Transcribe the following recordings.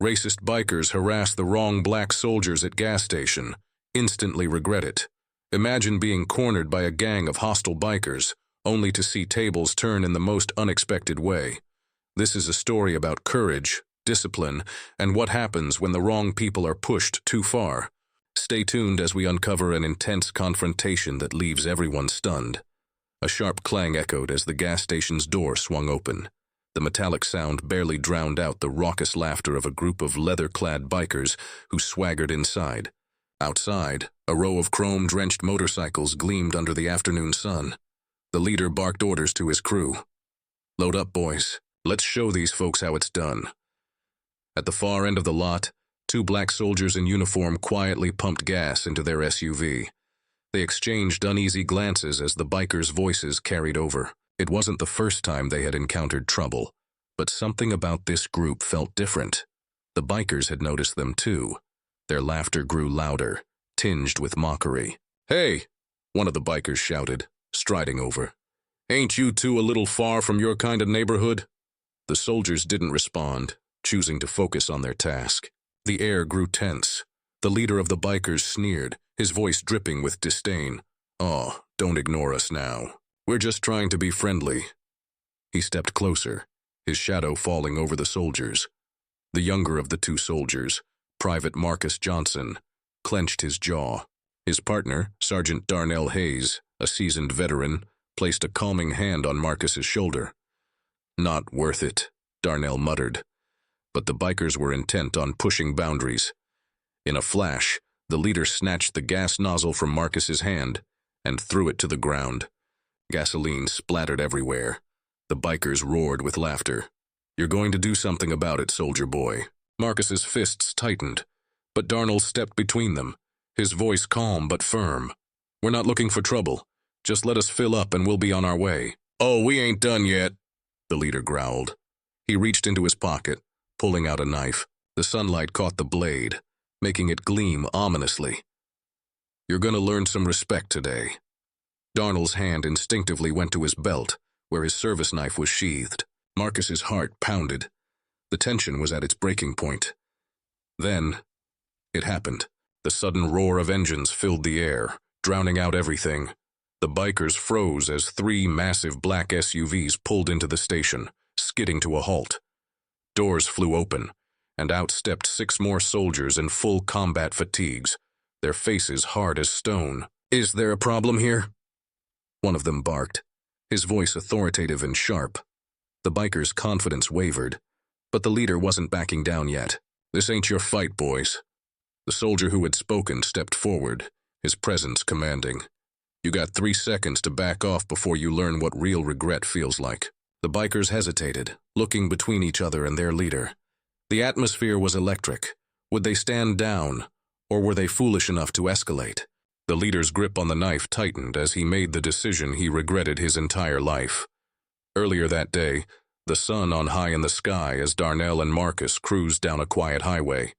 Racist bikers harass the wrong black soldiers at gas station, instantly regret it. Imagine being cornered by a gang of hostile bikers, only to see tables turn in the most unexpected way. This is a story about courage, discipline, and what happens when the wrong people are pushed too far. Stay tuned as we uncover an intense confrontation that leaves everyone stunned. A sharp clang echoed as the gas station's door swung open. The metallic sound barely drowned out the raucous laughter of a group of leather-clad bikers who swaggered inside. Outside, a row of chrome-drenched motorcycles gleamed under the afternoon sun. The leader barked orders to his crew. "Load up, boys. Let's show these folks how it's done." At the far end of the lot, two black soldiers in uniform quietly pumped gas into their SUV. They exchanged uneasy glances as the bikers' voices carried over. It wasn't the first time they had encountered trouble, but something about this group felt different. The bikers had noticed them too. Their laughter grew louder, tinged with mockery. "Hey!" one of the bikers shouted, striding over. "Ain't you two a little far from your kind of neighborhood?" The soldiers didn't respond, choosing to focus on their task. The air grew tense. The leader of the bikers sneered, his voice dripping with disdain. "Oh, don't ignore us now. We're just trying to be friendly." He stepped closer, his shadow falling over the soldiers. The younger of the two soldiers, Private Marcus Johnson, clenched his jaw. His partner, Sergeant Darnell Hayes, a seasoned veteran, placed a calming hand on Marcus's shoulder. "Not worth it," Darnell muttered. But the bikers were intent on pushing boundaries. In a flash, the leader snatched the gas nozzle from Marcus's hand and threw it to the ground. Gasoline splattered everywhere. The bikers roared with laughter. "You're going to do something about it, soldier boy." Marcus's fists tightened, but Darnell stepped between them, his voice calm but firm. "We're not looking for trouble. Just let us fill up and we'll be on our way." "Oh, we ain't done yet," the leader growled. He reached into his pocket, pulling out a knife. The sunlight caught the blade, making it gleam ominously. "You're going to learn some respect today." Darnell's hand instinctively went to his belt, where his service knife was sheathed. Marcus's heart pounded. The tension was at its breaking point. Then, it happened. The sudden roar of engines filled the air, drowning out everything. The bikers froze as three massive black SUVs pulled into the station, skidding to a halt. Doors flew open, and out stepped 6 more soldiers in full combat fatigues, their faces hard as stone. "Is there a problem here?" one of them barked, his voice authoritative and sharp. The bikers' confidence wavered, but the leader wasn't backing down yet. "This ain't your fight, boys." The soldier who had spoken stepped forward, his presence commanding. "You got 3 seconds to back off before you learn what real regret feels like." The bikers hesitated, looking between each other and their leader. The atmosphere was electric. Would they stand down, or were they foolish enough to escalate? The leader's grip on the knife tightened as he made the decision he regretted his entire life. Earlier that day, the sun on high in the sky as Darnell and Marcus cruised down a quiet highway.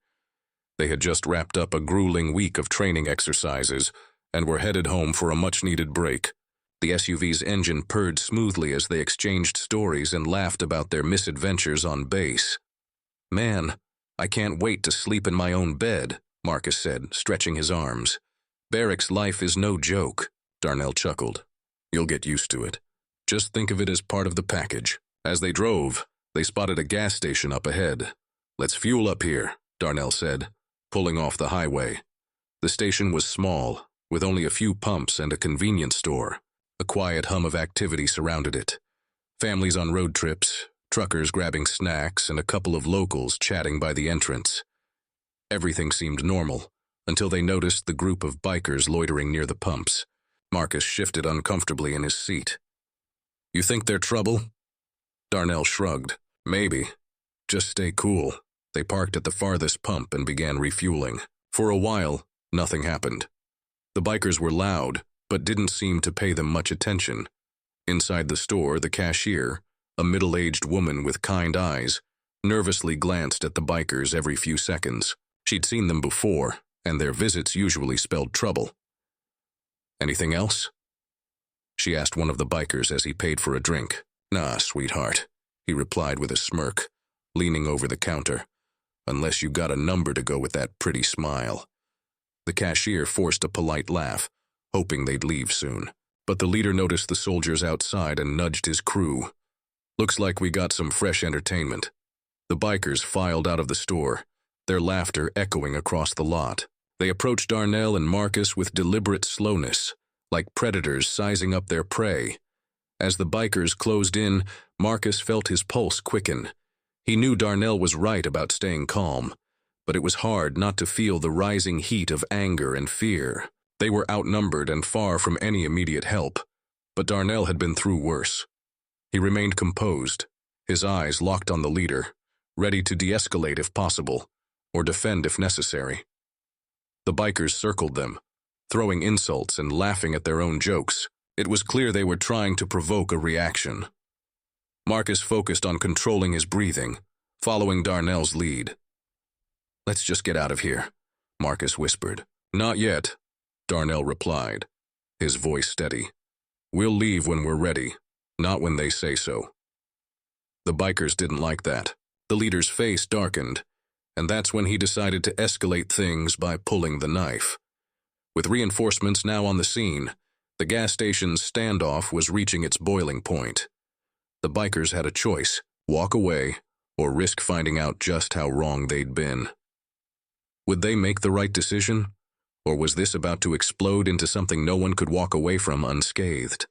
They had just wrapped up a grueling week of training exercises and were headed home for a much-needed break. The SUV's engine purred smoothly as they exchanged stories and laughed about their misadventures on base. "Man, I can't wait to sleep in my own bed," Marcus said, stretching his arms. "Barracks life is no joke," Darnell chuckled. "You'll get used to it. Just think of it as part of the package." As they drove, they spotted a gas station up ahead. "Let's fuel up here," Darnell said, pulling off the highway. The station was small, with only a few pumps and a convenience store. A quiet hum of activity surrounded it. Families on road trips, truckers grabbing snacks, and a couple of locals chatting by the entrance. Everything seemed normal, until they noticed the group of bikers loitering near the pumps. Marcus shifted uncomfortably in his seat. "You think they're trouble?" Darnell shrugged. "Maybe. Just stay cool." They parked at the farthest pump and began refueling. For a while, nothing happened. The bikers were loud, but didn't seem to pay them much attention. Inside the store, the cashier, a middle-aged woman with kind eyes, nervously glanced at the bikers every few seconds. She'd seen them before, and their visits usually spelled trouble. "Anything else?" she asked one of the bikers as he paid for a drink. "Nah, sweetheart," he replied with a smirk, leaning over the counter. Unless you got a number to go with that pretty smile. The cashier forced a polite laugh, hoping they'd leave soon. But the leader noticed the soldiers outside and nudged his crew. Looks like we got some fresh entertainment. The bikers filed out of the store, their laughter echoing across the lot. They approached Darnell and Marcus with deliberate slowness, like predators sizing up their prey. As the bikers closed in, Marcus felt his pulse quicken. He knew Darnell was right about staying calm, but it was hard not to feel the rising heat of anger and fear. They were outnumbered and far from any immediate help, but Darnell had been through worse. He remained composed, his eyes locked on the leader, ready to de-escalate if possible, or defend if necessary. The bikers circled them, throwing insults and laughing at their own jokes. It was clear they were trying to provoke a reaction. Marcus focused on controlling his breathing, following Darnell's lead. "Let's just get out of here," Marcus whispered. "Not yet," Darnell replied, his voice steady. "We'll leave when we're ready, not when they say so." The bikers didn't like that. The leader's face darkened, and that's when he decided to escalate things by pulling the knife. With reinforcements now on the scene, the gas station's standoff was reaching its boiling point. The bikers had a choice: walk away or risk finding out just how wrong they'd been. Would they make the right decision, or was this about to explode into something no one could walk away from unscathed?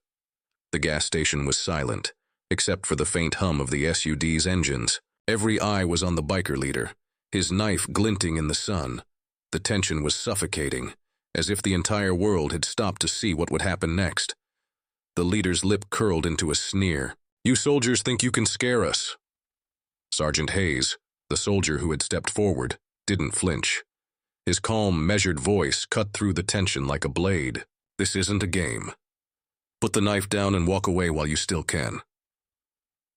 The gas station was silent, except for the faint hum of the SUD's engines. Every eye was on the biker leader, his knife glinting in the sun. The tension was suffocating, as if the entire world had stopped to see what would happen next. The leader's lip curled into a sneer. "You soldiers think you can scare us." Sergeant Hayes, the soldier who had stepped forward, didn't flinch. His calm, measured voice cut through the tension like a blade. "This isn't a game. Put the knife down and walk away while you still can."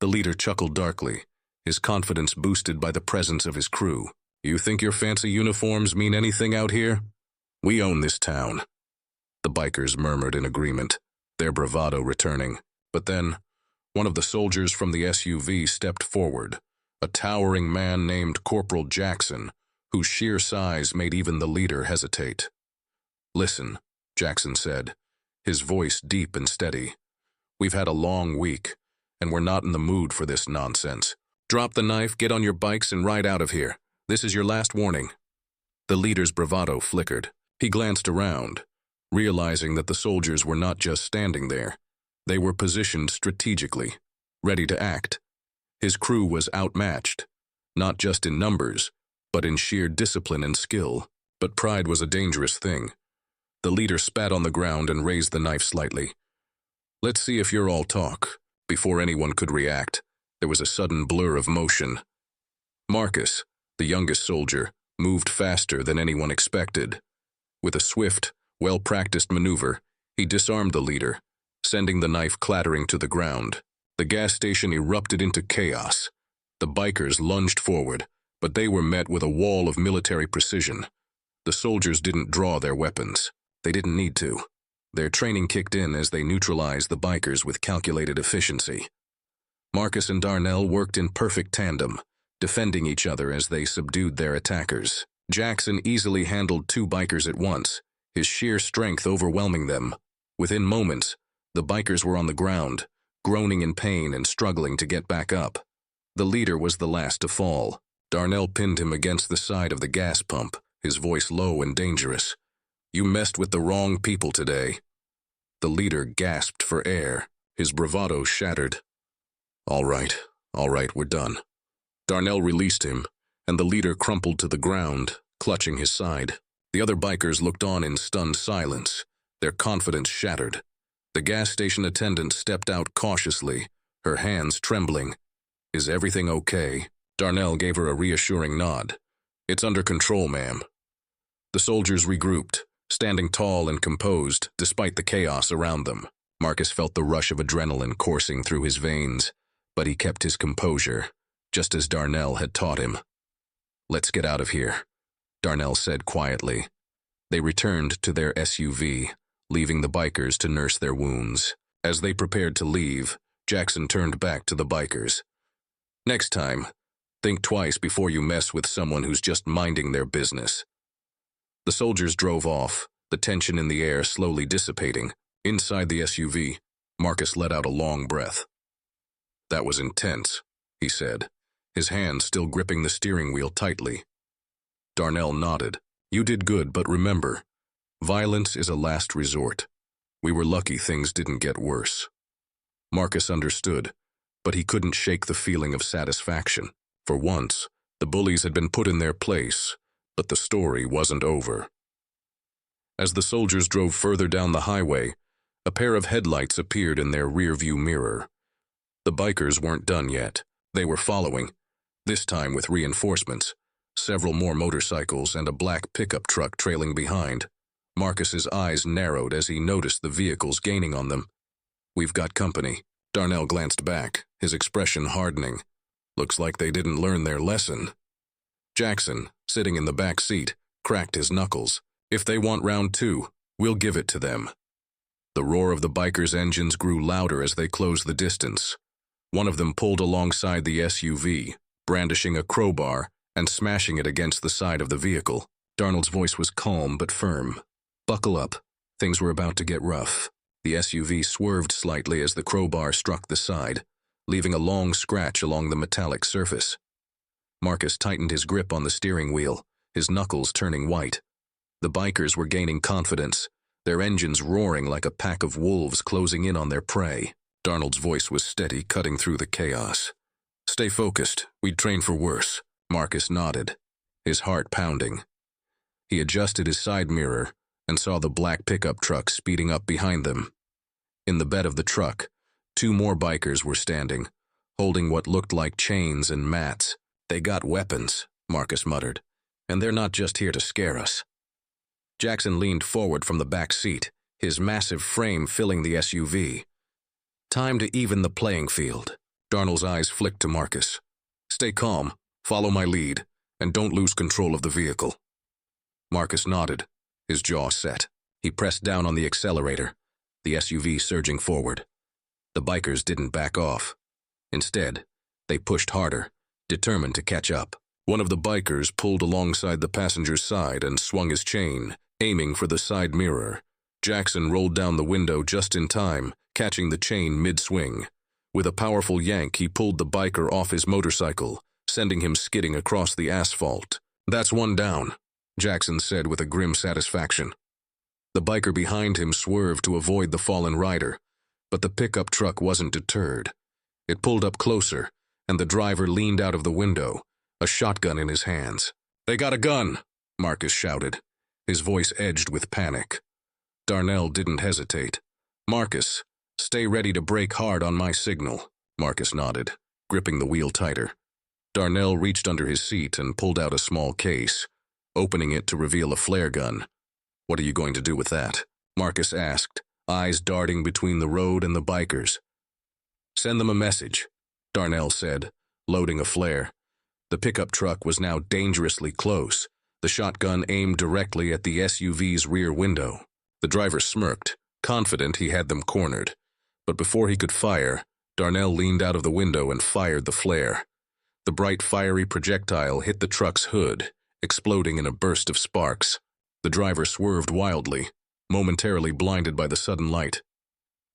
The leader chuckled darkly, his confidence boosted by the presence of his crew. "You think your fancy uniforms mean anything out here? We own this town." The bikers murmured in agreement, their bravado returning. But then, one of the soldiers from the SUV stepped forward, a towering man named Corporal Jackson, whose sheer size made even the leader hesitate. "Listen," Jackson said, his voice deep and steady. "We've had a long week, and we're not in the mood for this nonsense. Drop the knife, get on your bikes, and ride out of here. This is your last warning." The leader's bravado flickered. He glanced around, realizing that the soldiers were not just standing there. They were positioned strategically, ready to act. His crew was outmatched, not just in numbers, but in sheer discipline and skill. But pride was a dangerous thing. The leader spat on the ground and raised the knife slightly. "Let's see if you're all talk." Before anyone could react, there was a sudden blur of motion. Marcus, the youngest soldier, moved faster than anyone expected. With a swift, well-practiced maneuver, he disarmed the leader, sending the knife clattering to the ground. The gas station erupted into chaos. The bikers lunged forward, but they were met with a wall of military precision. The soldiers didn't draw their weapons. They didn't need to. Their training kicked in as they neutralized the bikers with calculated efficiency. Marcus and Darnell worked in perfect tandem, defending each other as they subdued their attackers. Jackson easily handled two bikers at once, his sheer strength overwhelming them. Within moments, the bikers were on the ground, groaning in pain and struggling to get back up. The leader was the last to fall. Darnell pinned him against the side of the gas pump, his voice low and dangerous. "You messed with the wrong people today." The leader gasped for air, his bravado shattered. All right, we're done." Darnell released him, and the leader crumpled to the ground, clutching his side. The other bikers looked on in stunned silence, their confidence shattered. The gas station attendant stepped out cautiously, her hands trembling. "Is everything okay?" Darnell gave her a reassuring nod. "It's under control, ma'am." The soldiers regrouped, standing tall and composed despite the chaos around them. Marcus felt the rush of adrenaline coursing through his veins, but he kept his composure, just as Darnell had taught him. "Let's get out of here," Darnell said quietly. They returned to their SUV, leaving the bikers to nurse their wounds. As they prepared to leave, Jackson turned back to the bikers. "Next time, Think twice before you mess with someone who's just minding their business. The soldiers drove off, the tension in the air slowly dissipating. Inside the SUV, Marcus let out a long breath. That was intense, he said, his hand still gripping the steering wheel tightly. Darnell nodded. You did good, but remember, violence is a last resort. We were lucky things didn't get worse. Marcus understood, but he couldn't shake the feeling of satisfaction. For once, the bullies had been put in their place, but the story wasn't over. As the soldiers drove further down the highway, a pair of headlights appeared in their rearview mirror. The bikers weren't done yet. They were following, this time with reinforcements, several more motorcycles and a black pickup truck trailing behind. Marcus's eyes narrowed as he noticed the vehicles gaining on them. We've got company. Darnell glanced back, his expression hardening. Looks like they didn't learn their lesson. Jackson, sitting in the back seat, cracked his knuckles. If they want round two, we'll give it to them. The roar of the bikers' engines grew louder as they closed the distance. One of them pulled alongside the SUV, brandishing a crowbar and smashing it against the side of the vehicle. Darnold's voice was calm but firm. Buckle up. Things were about to get rough. The SUV swerved slightly as the crowbar struck the side, leaving a long scratch along the metallic surface. Marcus tightened his grip on the steering wheel, his knuckles turning white. The bikers were gaining confidence, their engines roaring like a pack of wolves closing in on their prey. Darnold's voice was steady, cutting through the chaos. Stay focused. We'd train for worse. Marcus nodded, his heart pounding. He adjusted his side mirror and saw the black pickup truck speeding up behind them. In the bed of the truck, two more bikers were standing, holding what looked like chains and mats. They got weapons, Marcus muttered, and they're not just here to scare us. Jackson leaned forward from the back seat, his massive frame filling the SUV. Time to even the playing field. Darnold's eyes flicked to Marcus. Stay calm, follow my lead, and don't lose control of the vehicle. Marcus nodded, his jaw set. He pressed down on the accelerator, the SUV surging forward. The bikers didn't back off. Instead, they pushed harder, determined to catch up. One of the bikers pulled alongside the passenger's side and swung his chain, aiming for the side mirror. Jackson rolled down the window just in time, catching the chain mid-swing. With a powerful yank, he pulled the biker off his motorcycle, sending him skidding across the asphalt. That's one down, Jackson said with a grim satisfaction. The biker behind him swerved to avoid the fallen rider, but the pickup truck wasn't deterred. It pulled up closer, and the driver leaned out of the window, a shotgun in his hands. They got a gun, Marcus shouted, his voice edged with panic. Darnell didn't hesitate. Marcus, stay ready to brake hard on my signal, Marcus nodded, gripping the wheel tighter. Darnell reached under his seat and pulled out a small case, opening it to reveal a flare gun. What are you going to do with that? Marcus asked, eyes darting between the road and the bikers. Send them a message, Darnell said, loading a flare. The pickup truck was now dangerously close, the shotgun aimed directly at the SUV's rear window. The driver smirked, confident he had them cornered. But before he could fire, Darnell leaned out of the window and fired the flare. The bright, fiery projectile hit the truck's hood, exploding in a burst of sparks. The driver swerved wildly, momentarily blinded by the sudden light.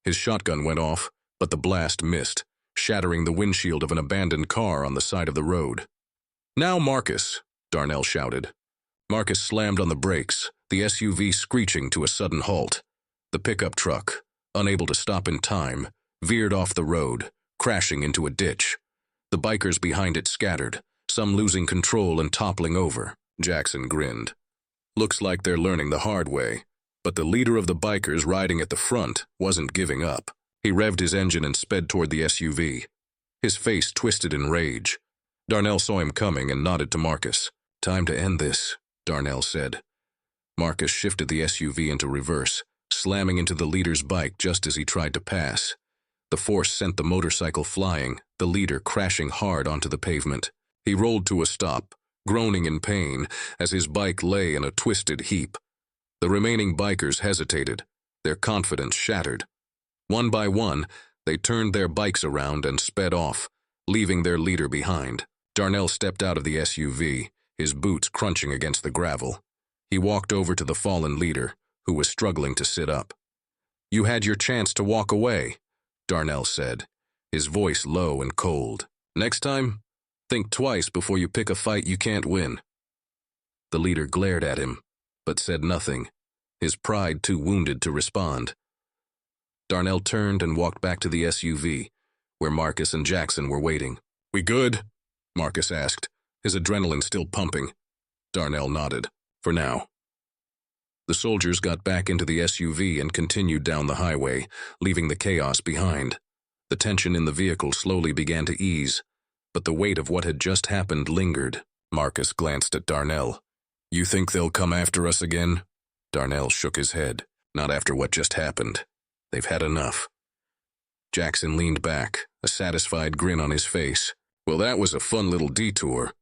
His shotgun went off, but the blast missed, shattering the windshield of an abandoned car on the side of the road. Now Marcus, Darnell shouted. Marcus slammed on the brakes, the SUV screeching to a sudden halt. The pickup truck, unable to stop in time, veered off the road, crashing into a ditch. The bikers behind it scattered, some losing control and toppling over. Jackson grinned. Looks like they're learning the hard way. But the leader of the bikers riding at the front wasn't giving up. He revved his engine and sped toward the SUV. His face twisted in rage. Darnell saw him coming and nodded to Marcus. Time to end this, Darnell said. Marcus shifted the SUV into reverse, slamming into the leader's bike just as he tried to pass. The force sent the motorcycle flying, the leader crashing hard onto the pavement. He rolled to a stop, groaning in pain as his bike lay in a twisted heap. The remaining bikers hesitated, their confidence shattered. One by one, they turned their bikes around and sped off, leaving their leader behind. Darnell stepped out of the SUV, his boots crunching against the gravel. He walked over to the fallen leader, who was struggling to sit up. "You had your chance to walk away," Darnell said, his voice low and cold. "Next time, think twice before you pick a fight you can't win." The leader glared at him, but said nothing, his pride too wounded to respond. Darnell turned and walked back to the SUV, where Marcus and Jackson were waiting. "We good?" Marcus asked, his adrenaline still pumping. Darnell nodded. "For now." The soldiers got back into the SUV and continued down the highway, leaving the chaos behind. The tension in the vehicle slowly began to ease, but the weight of what had just happened lingered. Marcus glanced at Darnell. "You think they'll come after us again?" Darnell shook his head. "Not after what just happened. They've had enough." Jackson leaned back, a satisfied grin on his face. "Well, that was a fun little detour."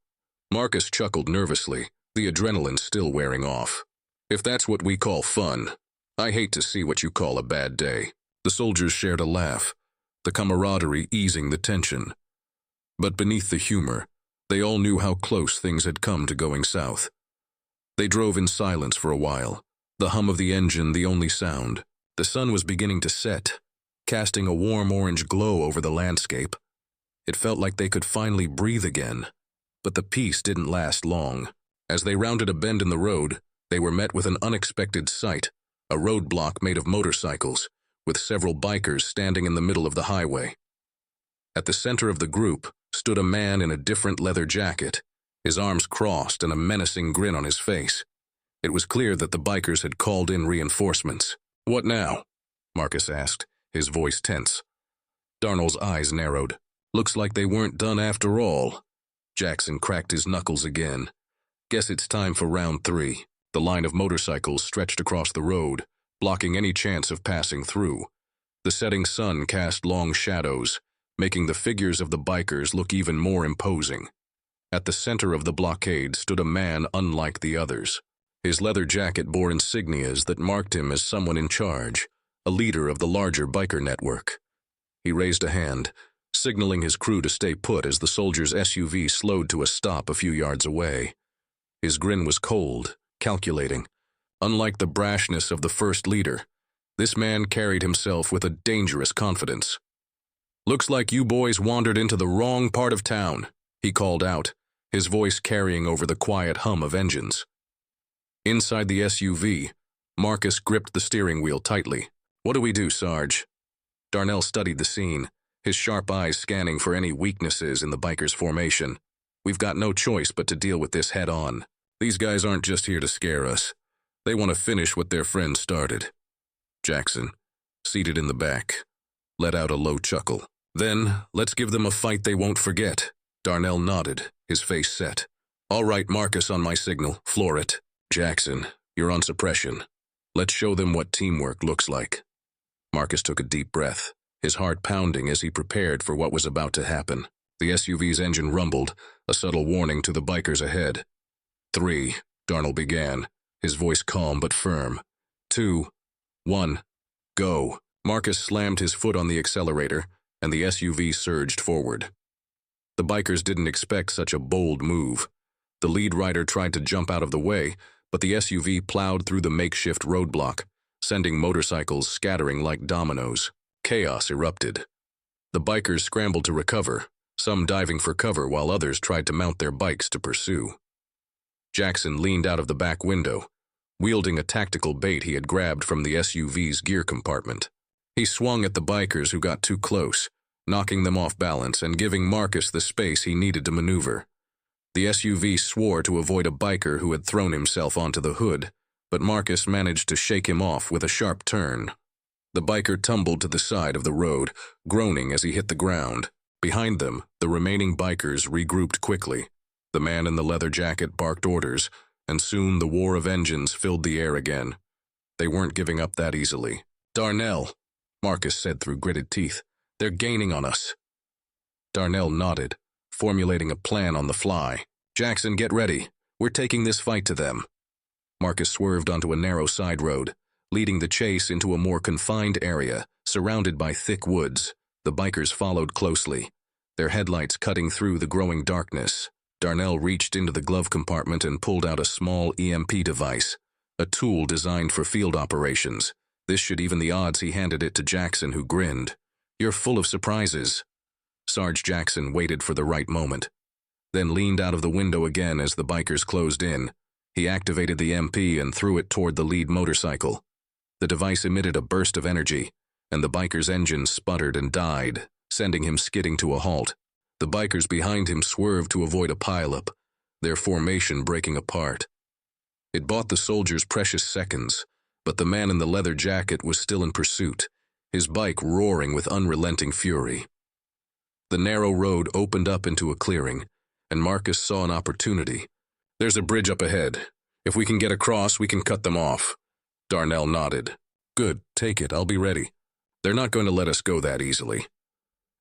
Marcus chuckled nervously, the adrenaline still wearing off. "If that's what we call fun, I hate to see what you call a bad day." The soldiers shared a laugh, the camaraderie easing the tension. But beneath the humor, they all knew how close things had come to going south. They drove in silence for a while, the hum of the engine the only sound. The sun was beginning to set, casting a warm orange glow over the landscape. It felt like they could finally breathe again, but the peace didn't last long. As they rounded a bend in the road, they were met with an unexpected sight, a roadblock made of motorcycles, with several bikers standing in the middle of the highway. At the center of the group stood a man in a different leather jacket, his arms crossed and a menacing grin on his face. It was clear that the bikers had called in reinforcements. "What now?" Marcus asked, his voice tense. Darnell's eyes narrowed. "Looks like they weren't done after all." Jackson cracked his knuckles again. "Guess it's time for round 3. The line of motorcycles stretched across the road, blocking any chance of passing through. The setting sun cast long shadows, making the figures of the bikers look even more imposing. At the center of the blockade stood a man unlike the others. His leather jacket bore insignias that marked him as someone in charge, a leader of the larger biker network. He raised a hand, signaling his crew to stay put as the soldiers' SUV slowed to a stop a few yards away. His grin was cold, calculating. Unlike the brashness of the first leader, this man carried himself with a dangerous confidence. "Looks like you boys wandered into the wrong part of town," he called out, his voice carrying over the quiet hum of engines. Inside the SUV, Marcus gripped the steering wheel tightly. "What do we do, Sarge?" Darnell studied the scene, his sharp eyes scanning for any weaknesses in the bikers' formation. "We've got no choice but to deal with this head-on. These guys aren't just here to scare us. They want to finish what their friend started." Jackson, seated in the back, let out a low chuckle. "Then, let's give them a fight they won't forget." Darnell nodded, his face set. "All right, Marcus on my signal. Floor it." "Jackson, you're on suppression. Let's show them what teamwork looks like." Marcus took a deep breath, his heart pounding as he prepared for what was about to happen. The SUV's engine rumbled, a subtle warning to the bikers ahead. 3, Darnell began, his voice calm but firm. 2, 1, go. Marcus slammed his foot on the accelerator, and the SUV surged forward. The bikers didn't expect such a bold move. The lead rider tried to jump out of the way, but the SUV plowed through the makeshift roadblock, sending motorcycles scattering like dominoes. Chaos erupted. The bikers scrambled to recover, some diving for cover while others tried to mount their bikes to pursue. Jackson leaned out of the back window, wielding a tactical bait he had grabbed from the SUV's gear compartment. He swung at the bikers who got too close, knocking them off balance and giving Marcus the space he needed to maneuver. The SUV swore to avoid a biker who had thrown himself onto the hood, but Marcus managed to shake him off with a sharp turn. The biker tumbled to the side of the road, groaning as he hit the ground. Behind them, the remaining bikers regrouped quickly. The man in the leather jacket barked orders, and soon the war of engines filled the air again. They weren't giving up that easily. "Darnell," Marcus said through gritted teeth, "they're gaining on us." Darnell nodded, formulating a plan on the fly. "Jackson, get ready. We're taking this fight to them." Marcus swerved onto a narrow side road, leading the chase into a more confined area, surrounded by thick woods. The bikers followed closely, their headlights cutting through the growing darkness. Darnell reached into the glove compartment and pulled out a small EMP device, a tool designed for field operations. This should even the odds. He handed it to Jackson, who grinned. "You're full of surprises." Sarge Jackson waited for the right moment, then leaned out of the window again as the bikers closed in. He activated the MP and threw it toward the lead motorcycle. The device emitted a burst of energy, and the biker's engine sputtered and died, sending him skidding to a halt. The bikers behind him swerved to avoid a pileup, their formation breaking apart. It bought the soldiers precious seconds, but the man in the leather jacket was still in pursuit, his bike roaring with unrelenting fury. The narrow road opened up into a clearing, and Marcus saw an opportunity. "There's a bridge up ahead. If we can get across, we can cut them off." Darnell nodded. "Good, take it, I'll be ready. They're not going to let us go that easily."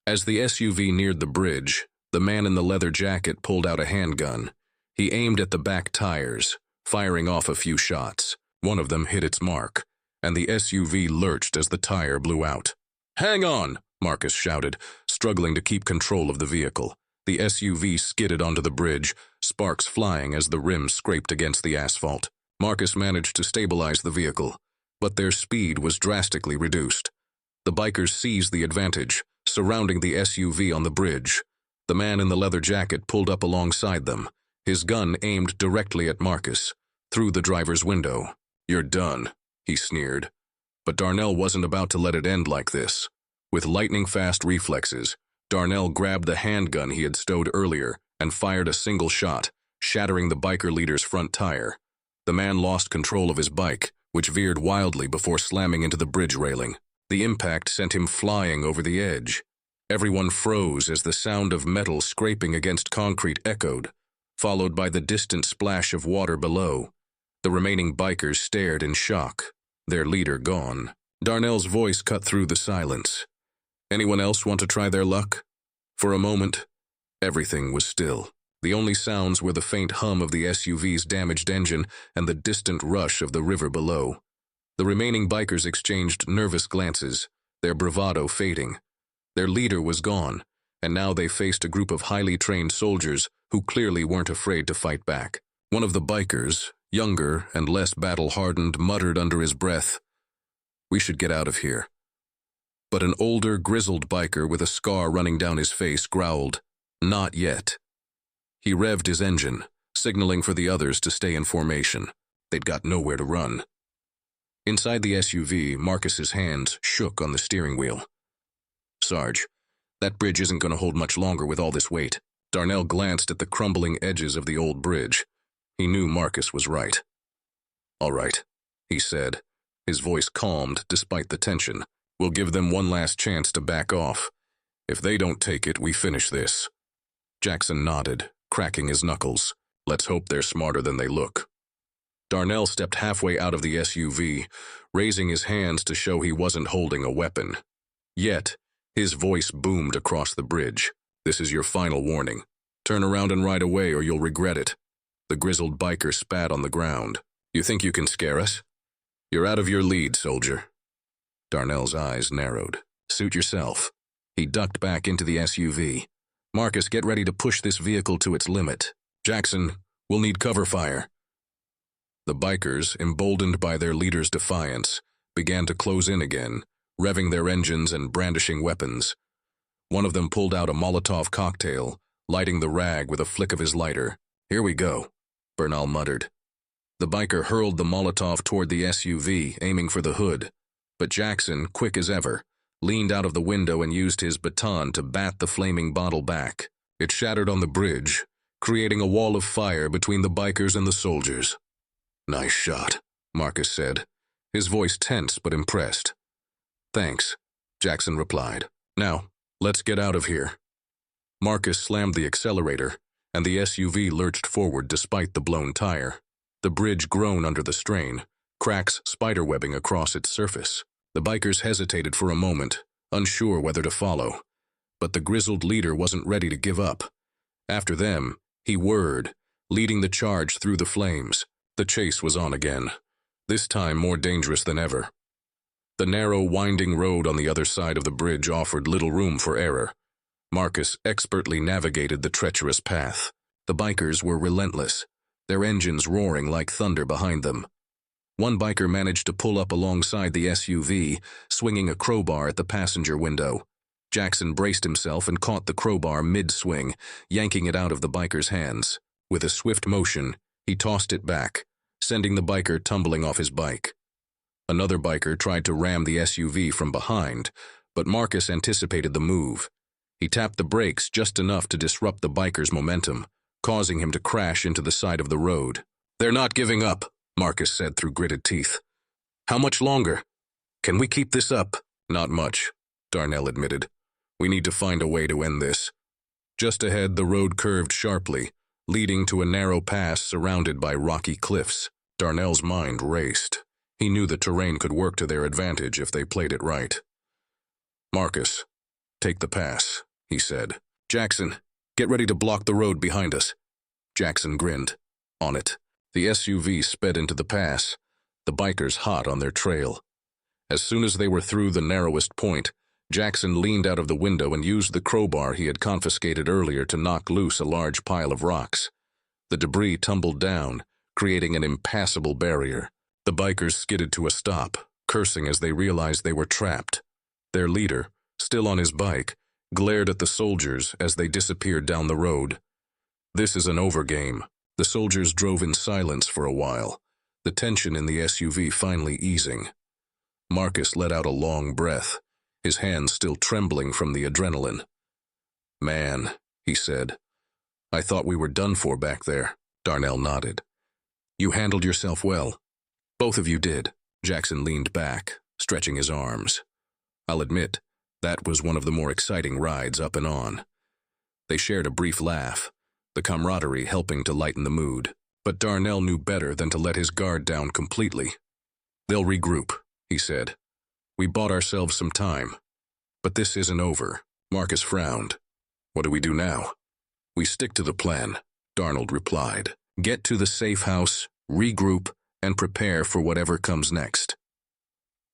As the SUV neared the bridge, the man in the leather jacket pulled out a handgun. He aimed at the back tires, firing off a few shots. One of them hit its mark, and the SUV lurched as the tire blew out. "Hang on!" Marcus shouted, struggling to keep control of the vehicle. The SUV skidded onto the bridge, sparks flying as the rim scraped against the asphalt. Marcus managed to stabilize the vehicle, but their speed was drastically reduced. The bikers seized the advantage, surrounding the SUV on the bridge. The man in the leather jacket pulled up alongside them, his gun aimed directly at Marcus, through the driver's window. "You're done," he sneered. But Darnell wasn't about to let it end like this. With lightning-fast reflexes, Darnell grabbed the handgun he had stowed earlier and fired a single shot, shattering the biker leader's front tire. The man lost control of his bike, which veered wildly before slamming into the bridge railing. The impact sent him flying over the edge. Everyone froze as the sound of metal scraping against concrete echoed, followed by the distant splash of water below. The remaining bikers stared in shock, their leader gone. Darnell's voice cut through the silence. "Anyone else want to try their luck?" For a moment, everything was still. The only sounds were the faint hum of the SUV's damaged engine and the distant rush of the river below. The remaining bikers exchanged nervous glances, their bravado fading. Their leader was gone, and now they faced a group of highly trained soldiers who clearly weren't afraid to fight back. One of the bikers, younger and less battle-hardened, muttered under his breath, "We should get out of here." But an older, grizzled biker with a scar running down his face growled, "Not yet." He revved his engine, signaling for the others to stay in formation. They'd got nowhere to run. Inside the SUV, Marcus's hands shook on the steering wheel. "Sarge, that bridge isn't going to hold much longer with all this weight." Darnell glanced at the crumbling edges of the old bridge. He knew Marcus was right. "All right," he said, his voice calmed despite the tension. "We'll give them one last chance to back off. If they don't take it, we finish this." Jackson nodded, cracking his knuckles. "Let's hope they're smarter than they look." Darnell stepped halfway out of the SUV, raising his hands to show he wasn't holding a weapon. Yet, his voice boomed across the bridge. "This is your final warning. Turn around and ride away or you'll regret it." The grizzled biker spat on the ground. "You think you can scare us? You're out of your lead, soldier." Darnell's eyes narrowed. "Suit yourself." He ducked back into the SUV. "Marcus, get ready to push this vehicle to its limit. Jackson, we'll need cover fire." The bikers, emboldened by their leader's defiance, began to close in again, revving their engines and brandishing weapons. One of them pulled out a Molotov cocktail, lighting the rag with a flick of his lighter. "Here we go," Bernal muttered. The biker hurled the Molotov toward the SUV, aiming for the hood. But Jackson, quick as ever, leaned out of the window and used his baton to bat the flaming bottle back. It shattered on the bridge, creating a wall of fire between the bikers and the soldiers. "Nice shot," Marcus said, his voice tense but impressed. "Thanks," Jackson replied. "Now, let's get out of here." Marcus slammed the accelerator, and the SUV lurched forward despite the blown tire. The bridge groaned under the strain, cracks spiderwebbing across its surface. The bikers hesitated for a moment, unsure whether to follow. But the grizzled leader wasn't ready to give up. After them, he whirred, leading the charge through the flames. The chase was on again, this time more dangerous than ever. The narrow, winding road on the other side of the bridge offered little room for error. Marcus expertly navigated the treacherous path. The bikers were relentless, their engines roaring like thunder behind them. One biker managed to pull up alongside the SUV, swinging a crowbar at the passenger window. Jackson braced himself and caught the crowbar mid-swing, yanking it out of the biker's hands. With a swift motion, he tossed it back, sending the biker tumbling off his bike. Another biker tried to ram the SUV from behind, but Marcus anticipated the move. He tapped the brakes just enough to disrupt the biker's momentum, causing him to crash into the side of the road. "They're not giving up," Marcus said through gritted teeth. "How much longer? Can we keep this up?" "Not much," Darnell admitted. "We need to find a way to end this." Just ahead, the road curved sharply, leading to a narrow pass surrounded by rocky cliffs. Darnell's mind raced. He knew the terrain could work to their advantage if they played it right. "Marcus, take the pass," he said. "Jackson, get ready to block the road behind us." Jackson grinned. On it. The SUV sped into the pass, the bikers hot on their trail. As soon as they were through the narrowest point, Jackson leaned out of the window and used the crowbar he had confiscated earlier to knock loose a large pile of rocks. The debris tumbled down, creating an impassable barrier. The bikers skidded to a stop, cursing as they realized they were trapped. Their leader, still on his bike, glared at the soldiers as they disappeared down the road. "This is an over game." The soldiers drove in silence for a while, the tension in the SUV finally easing. Marcus let out a long breath, his hands still trembling from the adrenaline. "Man," he said, "I thought we were done for back there." Darnell nodded. "You handled yourself well." "Both of you did." Jackson leaned back, stretching his arms. "I'll admit, that was one of the more exciting rides up and on." They shared a brief laugh, the camaraderie helping to lighten the mood. But Darnell knew better than to let his guard down completely. "They'll regroup," he said. "We bought ourselves some time. But this isn't over." Marcus frowned. "What do we do now?" "We stick to the plan," Darnold replied. "Get to the safe house, regroup, and prepare for whatever comes next."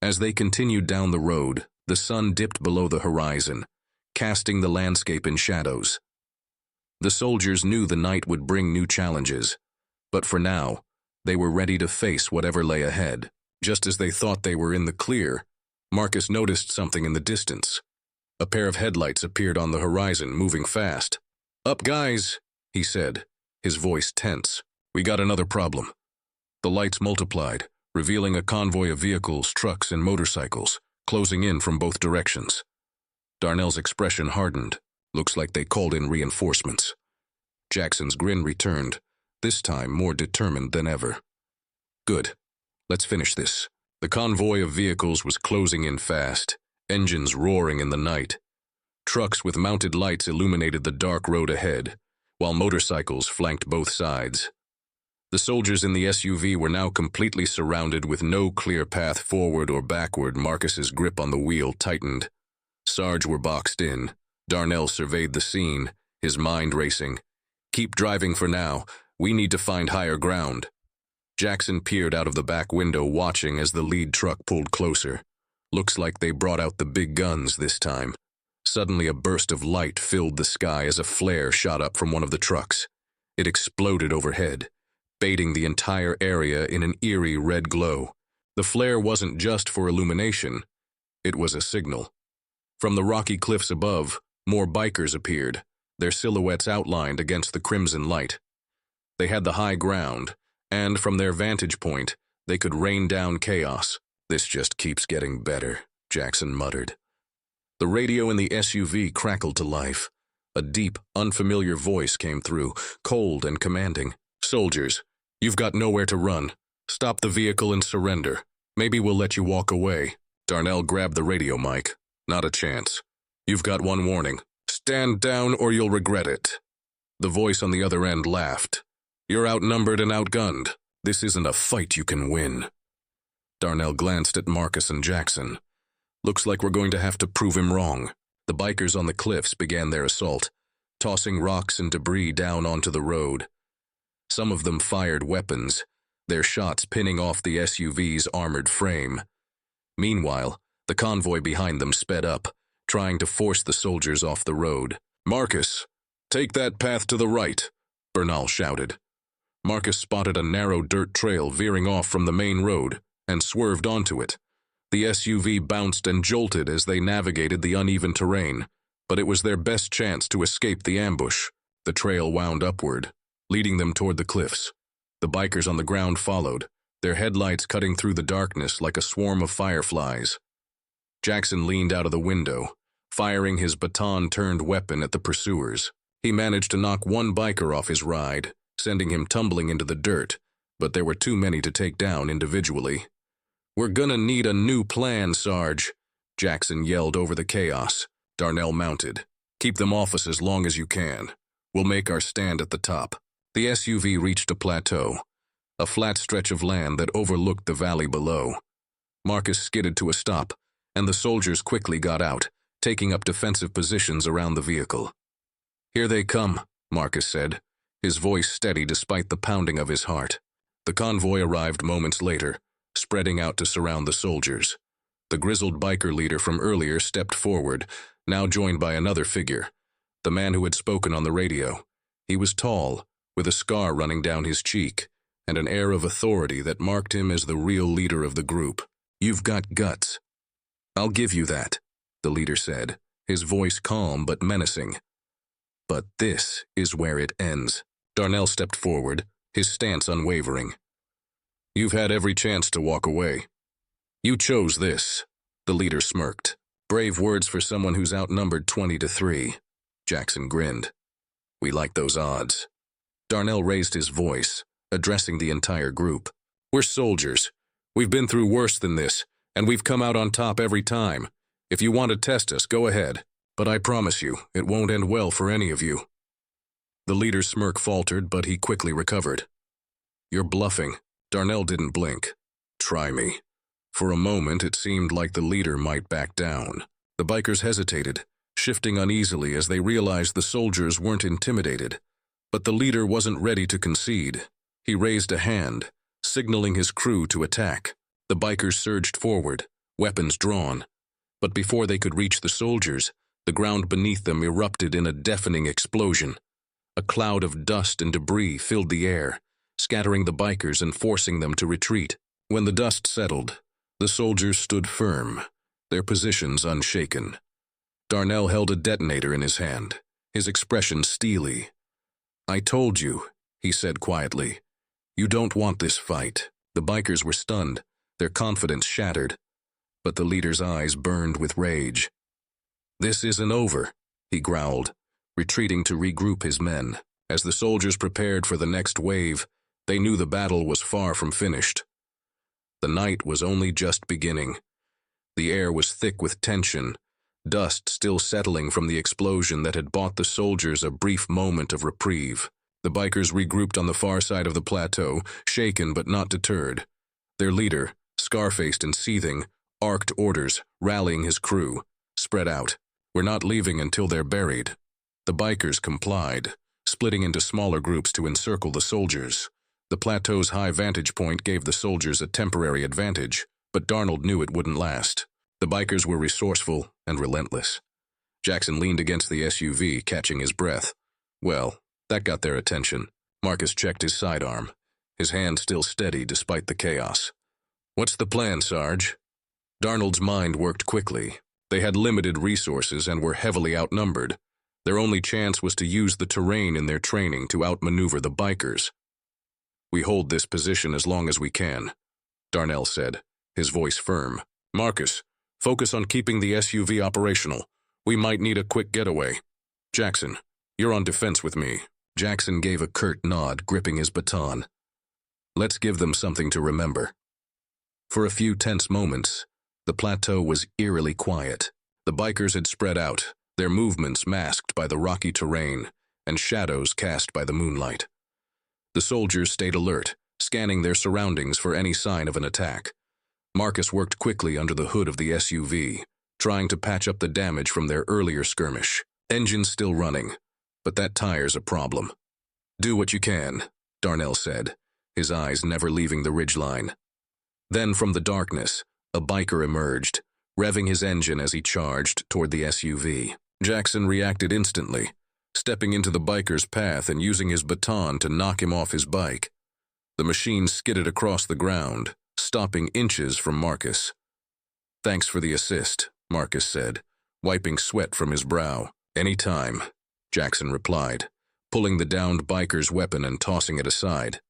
As they continued down the road, the sun dipped below the horizon, casting the landscape in shadows. The soldiers knew the night would bring new challenges, but for now, they were ready to face whatever lay ahead. Just as they thought they were in the clear, Marcus noticed something in the distance. A pair of headlights appeared on the horizon, moving fast. "Up, guys," he said, his voice tense. "We got another problem." The lights multiplied, revealing a convoy of vehicles, trucks, and motorcycles, closing in from both directions. Darnell's expression hardened. "Looks like they called in reinforcements." Jackson's grin returned, this time more determined than ever. "Good. Let's finish this." The convoy of vehicles was closing in fast, engines roaring in the night. Trucks with mounted lights illuminated the dark road ahead, while motorcycles flanked both sides. The soldiers in the SUV were now completely surrounded with no clear path forward or backward. Marcus's grip on the wheel tightened. Sarge were boxed in. Darnell surveyed the scene, his mind racing. "Keep driving for now. We need to find higher ground." Jackson peered out of the back window, watching as the lead truck pulled closer. "Looks like they brought out the big guns this time." Suddenly a burst of light filled the sky as a flare shot up from one of the trucks. It exploded overhead, bathing the entire area in an eerie red glow. The flare wasn't just for illumination, it was a signal. From the rocky cliffs above, more bikers appeared, their silhouettes outlined against the crimson light. They had the high ground, and from their vantage point, they could rain down chaos. "This just keeps getting better," Jackson muttered. The radio in the SUV crackled to life. A deep, unfamiliar voice came through, cold and commanding. "Soldiers, you've got nowhere to run. Stop the vehicle and surrender. Maybe we'll let you walk away." Darnell grabbed the radio mic. "Not a chance. You've got one warning. Stand down or you'll regret it." The voice on the other end laughed. "You're outnumbered and outgunned. This isn't a fight you can win." Darnell glanced at Marcus and Jackson. "Looks like we're going to have to prove him wrong." The bikers on the cliffs began their assault, tossing rocks and debris down onto the road. Some of them fired weapons, their shots pinning off the SUV's armored frame. Meanwhile, the convoy behind them sped up, trying to force the soldiers off the road. "Marcus, take that path to the right," Bernal shouted. Marcus spotted a narrow dirt trail veering off from the main road and swerved onto it. The SUV bounced and jolted as they navigated the uneven terrain, but it was their best chance to escape the ambush. The trail wound upward, leading them toward the cliffs. The bikers on the ground followed, their headlights cutting through the darkness like a swarm of fireflies. Jackson leaned out of the window, firing his baton-turned weapon at the pursuers. He managed to knock one biker off his ride, sending him tumbling into the dirt, but there were too many to take down individually. "We're gonna need a new plan, Sarge," Jackson yelled over the chaos. Darnell mounted. "Keep them off us as long as you can. We'll make our stand at the top." The SUV reached a plateau, a flat stretch of land that overlooked the valley below. Marcus skidded to a stop, and the soldiers quickly got out, taking up defensive positions around the vehicle. "Here they come," Marcus said, his voice steady despite the pounding of his heart. The convoy arrived moments later, spreading out to surround the soldiers. The grizzled biker leader from earlier stepped forward, now joined by another figure, the man who had spoken on the radio. He was tall, with a scar running down his cheek, and an air of authority that marked him as the real leader of the group. "You've got guts." "I'll give you that," the leader said, his voice calm but menacing. "But this is where it ends." Darnell stepped forward, his stance unwavering. "You've had every chance to walk away. You chose this," the leader smirked. "Brave words for someone who's outnumbered 20-3. Jackson grinned. "We like those odds." Darnell raised his voice, addressing the entire group. "We're soldiers. We've been through worse than this, and we've come out on top every time. If you want to test us, go ahead. But I promise you, it won't end well for any of you." The leader's smirk faltered, but he quickly recovered. "You're bluffing." Darnell didn't blink. "Try me." For a moment, it seemed like the leader might back down. The bikers hesitated, shifting uneasily as they realized the soldiers weren't intimidated. But the leader wasn't ready to concede. He raised a hand, signaling his crew to attack. The bikers surged forward, weapons drawn. But before they could reach the soldiers, the ground beneath them erupted in a deafening explosion. A cloud of dust and debris filled the air, scattering the bikers and forcing them to retreat. When the dust settled, the soldiers stood firm, their positions unshaken. Darnell held a detonator in his hand, his expression steely. "I told you," he said quietly. "You don't want this fight." The bikers were stunned, their confidence shattered. But the leader's eyes burned with rage. "This isn't over," he growled, retreating to regroup his men. As the soldiers prepared for the next wave, they knew the battle was far from finished. The night was only just beginning. The air was thick with tension, dust still settling from the explosion that had bought the soldiers a brief moment of reprieve. The bikers regrouped on the far side of the plateau, shaken but not deterred. Their leader, scar-faced and seething, arced orders, rallying his crew. "Spread out. We're not leaving until they're buried." The bikers complied, splitting into smaller groups to encircle the soldiers. The plateau's high vantage point gave the soldiers a temporary advantage, but Darnold knew it wouldn't last. The bikers were resourceful and relentless. Jackson leaned against the SUV, catching his breath. Well, that got their attention. Marcus checked his sidearm, his hand still steady despite the chaos. "What's the plan, Sarge?" Darnold's mind worked quickly. They had limited resources and were heavily outnumbered. Their only chance was to use the terrain in their training to outmaneuver the bikers. "We hold this position as long as we can," Darnell said, his voice firm. "Marcus, focus on keeping the SUV operational. We might need a quick getaway. Jackson, you're on defense with me." Jackson gave a curt nod, gripping his baton. "Let's give them something to remember." For a few tense moments, the plateau was eerily quiet. The bikers had spread out, their movements masked by the rocky terrain and shadows cast by the moonlight. The soldiers stayed alert, scanning their surroundings for any sign of an attack. Marcus worked quickly under the hood of the SUV, trying to patch up the damage from their earlier skirmish. Engines still running, but that tire's a problem. "Do what you can," Darnell said, his eyes never leaving the ridgeline. Then from the darkness, a biker emerged, revving his engine as he charged toward the SUV. Jackson reacted instantly, stepping into the biker's path and using his baton to knock him off his bike. The machine skidded across the ground, stopping inches from Marcus. "Thanks for the assist," Marcus said, wiping sweat from his brow. "Any time," Jackson replied, pulling the downed biker's weapon and tossing it aside.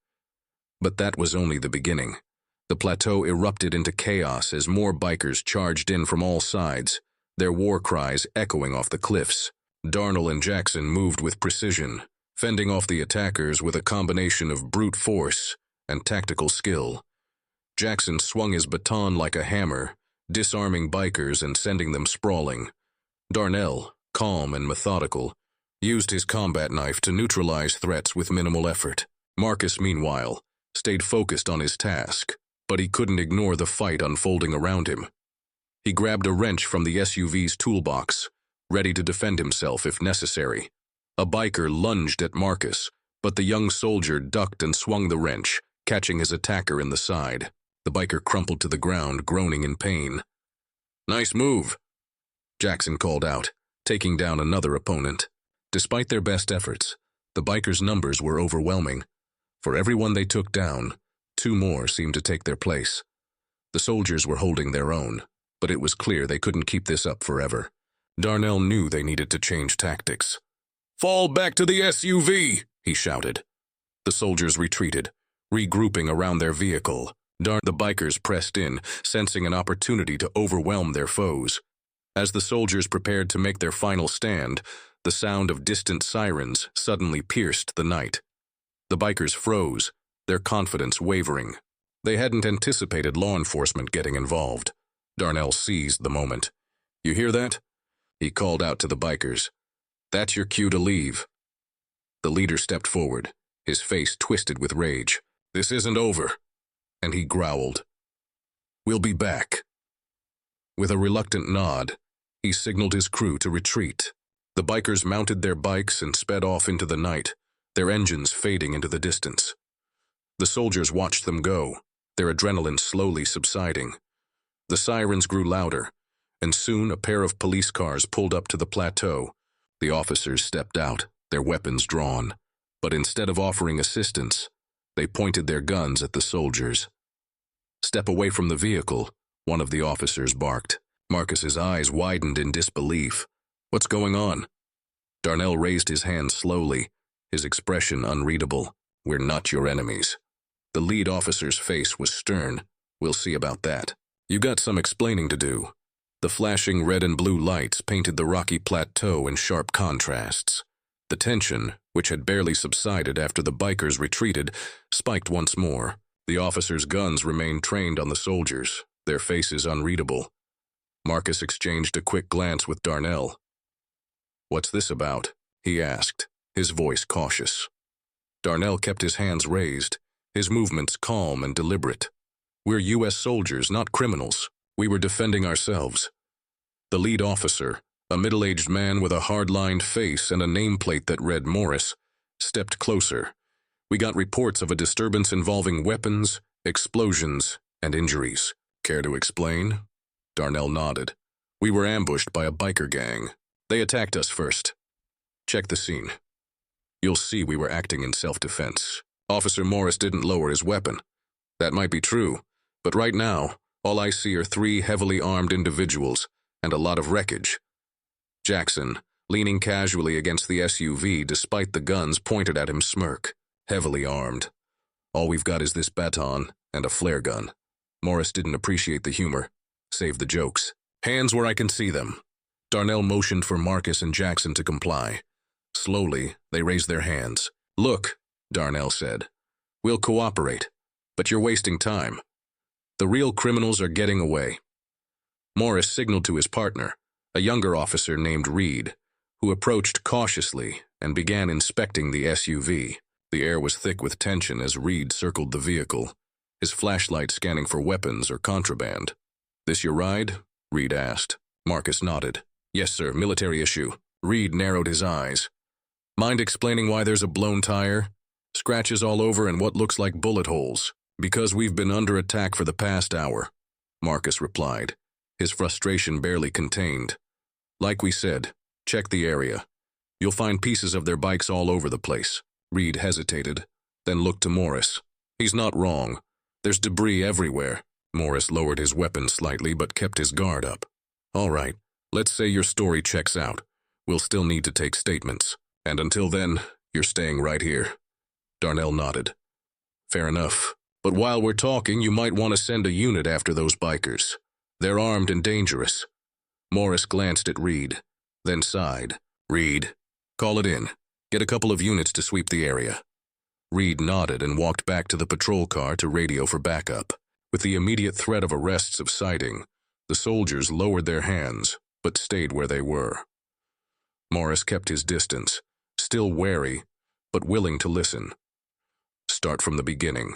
But that was only the beginning. The plateau erupted into chaos as more bikers charged in from all sides, their war cries echoing off the cliffs. Darnell and Jackson moved with precision, fending off the attackers with a combination of brute force and tactical skill. Jackson swung his baton like a hammer, disarming bikers and sending them sprawling. Darnell, calm and methodical, used his combat knife to neutralize threats with minimal effort. Marcus, meanwhile, stayed focused on his task, but he couldn't ignore the fight unfolding around him. He grabbed a wrench from the SUV's toolbox, ready to defend himself if necessary. A biker lunged at Marcus, but the young soldier ducked and swung the wrench, catching his attacker in the side. The biker crumpled to the ground, groaning in pain. "Nice move," Jackson called out, taking down another opponent. Despite their best efforts, the bikers' numbers were overwhelming. For everyone they took down, 2 more seemed to take their place. The soldiers were holding their own, but it was clear they couldn't keep this up forever. Darnell knew they needed to change tactics. "Fall back to the SUV!" he shouted. The soldiers retreated, regrouping around their vehicle. The bikers pressed in, sensing an opportunity to overwhelm their foes. As the soldiers prepared to make their final stand, the sound of distant sirens suddenly pierced the night. The bikers froze, their confidence wavering. They hadn't anticipated law enforcement getting involved. Darnell seized the moment. "You hear that?" he called out to the bikers. "That's your cue to leave." The leader stepped forward, his face twisted with rage. "This isn't over," and he growled. "We'll be back." With a reluctant nod, he signaled his crew to retreat. The bikers mounted their bikes and sped off into the night, their engines fading into the distance. The soldiers watched them go, their adrenaline slowly subsiding. The sirens grew louder, and soon a pair of police cars pulled up to the plateau. The officers stepped out, their weapons drawn, but instead of offering assistance, they pointed their guns at the soldiers. "Step away from the vehicle," one of the officers barked. Marcus's eyes widened in disbelief. "What's going on?" Darnell raised his hand slowly, his expression unreadable. "We're not your enemies." The lead officer's face was stern. "We'll see about that. You got some explaining to do." The flashing red and blue lights painted the rocky plateau in sharp contrasts. The tension, which had barely subsided after the bikers retreated, spiked once more. The officers' guns remained trained on the soldiers, their faces unreadable. Marcus exchanged a quick glance with Darnell. "What's this about?" he asked, his voice cautious. Darnell kept his hands raised, his movements calm and deliberate. "We're U.S. soldiers, not criminals. We were defending ourselves." The lead officer, a middle-aged man with a hard-lined face and a nameplate that read Morris, stepped closer. "We got reports of a disturbance involving weapons, explosions, and injuries. Care to explain?" Darnell nodded. "We were ambushed by a biker gang. They attacked us first. Check the scene. You'll see we were acting in self-defense. Officer Morris didn't lower his weapon. That might be true, but right now, all I see are 3 heavily armed individuals and a lot of wreckage." Jackson, leaning casually against the SUV despite the guns pointed at him, smirk. "Heavily armed. All we've got is this baton and a flare gun." Morris didn't appreciate the humor. "Save the jokes. Hands where I can see them." Darnell motioned for Marcus and Jackson to comply. Slowly, they raised their hands. "Look," Darnell said, "we'll cooperate, but you're wasting time. The real criminals are getting away." Morris signaled to his partner, a younger officer named Reed, who approached cautiously and began inspecting the SUV. The air was thick with tension as Reed circled the vehicle, his flashlight scanning for weapons or contraband. "This your ride?" Reed asked. Marcus nodded. "Yes, sir, military issue." Reed narrowed his eyes. "Mind explaining why there's a blown tire? Scratches all over and what looks like bullet holes." "Because we've been under attack for the past hour," Marcus replied, his frustration barely contained. "Like we said, check the area. You'll find pieces of their bikes all over the place. Reed hesitated, then looked to Morris. He's not wrong. There's debris everywhere. Morris lowered his weapon slightly but kept his guard up. All right, let's say your story checks out. We'll still need to take statements. And until then, you're staying right here. Darnell nodded. Fair enough. But while we're talking, you might want to send a unit after those bikers. They're armed and dangerous. Morris glanced at Reed, then sighed. Reed, call it in. Get a couple of units to sweep the area. Reed nodded and walked back to the patrol car to radio for backup. With the immediate threat of arrests subsiding, the soldiers lowered their hands, but stayed where they were. Morris kept his distance, still wary, but willing to listen. Start from the beginning,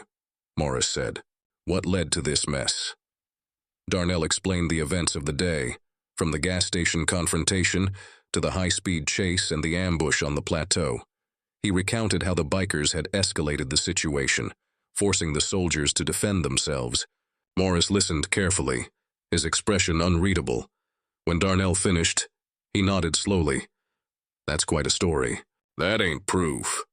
Morris said. What led to this mess? Darnell explained the events of the day, from the gas station confrontation to the high-speed chase and the ambush on the plateau. He recounted how the bikers had escalated the situation, forcing the soldiers to defend themselves. Morris listened carefully, his expression unreadable. When Darnell finished, he nodded slowly. That's quite a story. That ain't proof.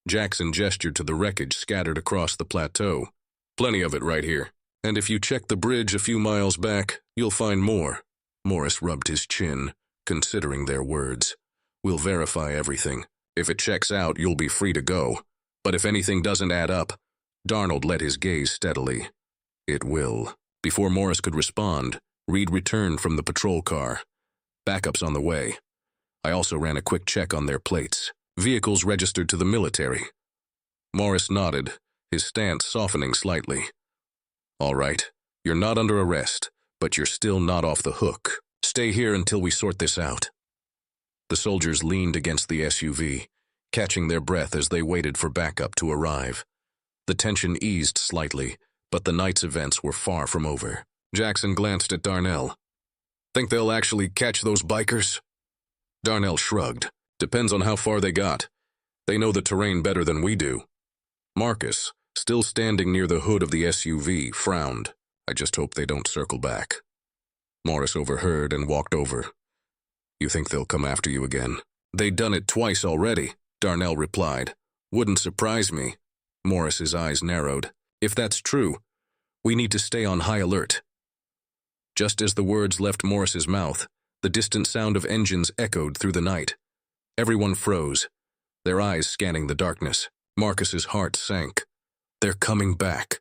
Jackson gestured to the wreckage scattered across the plateau. Plenty of it right here. And if you check the bridge a few miles back, you'll find more. Morris rubbed his chin, considering their words. We'll verify everything. If it checks out, you'll be free to go. But if anything doesn't add up, Darnold let his gaze steadily. It will. Before Morris could respond, Reed returned from the patrol car. Backup's on the way. I also ran a quick check on their plates. Vehicles registered to the military. Morris nodded, his stance softening slightly. All right, you're not under arrest, but you're still not off the hook. Stay here until we sort this out. The soldiers leaned against the SUV, catching their breath as they waited for backup to arrive. The tension eased slightly, but the night's events were far from over. Jackson glanced at Darnell. Think they'll actually catch those bikers? Darnell shrugged. Depends on how far they got. They know the terrain better than we do. Marcus, still standing near the hood of the SUV, frowned. I just hope they don't circle back. Morris overheard and walked over. You think they'll come after you again? They'd done it twice already, Darnell replied. Wouldn't surprise me. Morris's eyes narrowed. If that's true, we need to stay on high alert. Just as the words left Morris's mouth, the distant sound of engines echoed through the night. Everyone froze, their eyes scanning the darkness. Marcus's heart sank. They're coming back.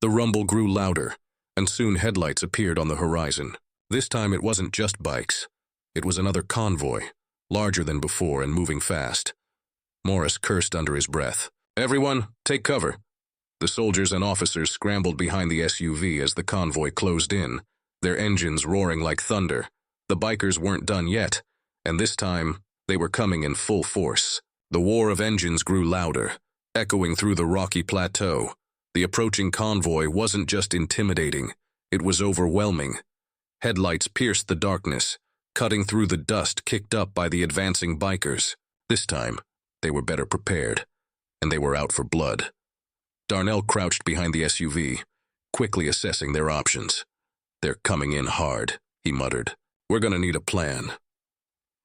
The rumble grew louder, and soon headlights appeared on the horizon. This time it wasn't just bikes. It was another convoy, larger than before and moving fast. Morris cursed under his breath. Everyone, take cover. The soldiers and officers scrambled behind the SUV as the convoy closed in, their engines roaring like thunder. The bikers weren't done yet, and this time they were coming in full force. The war of engines grew louder, echoing through the rocky plateau. The approaching convoy wasn't just intimidating, it was overwhelming. Headlights pierced the darkness, cutting through the dust kicked up by the advancing bikers. This time, they were better prepared, and they were out for blood. Darnell crouched behind the SUV, quickly assessing their options. They're coming in hard, he muttered. We're gonna need a plan.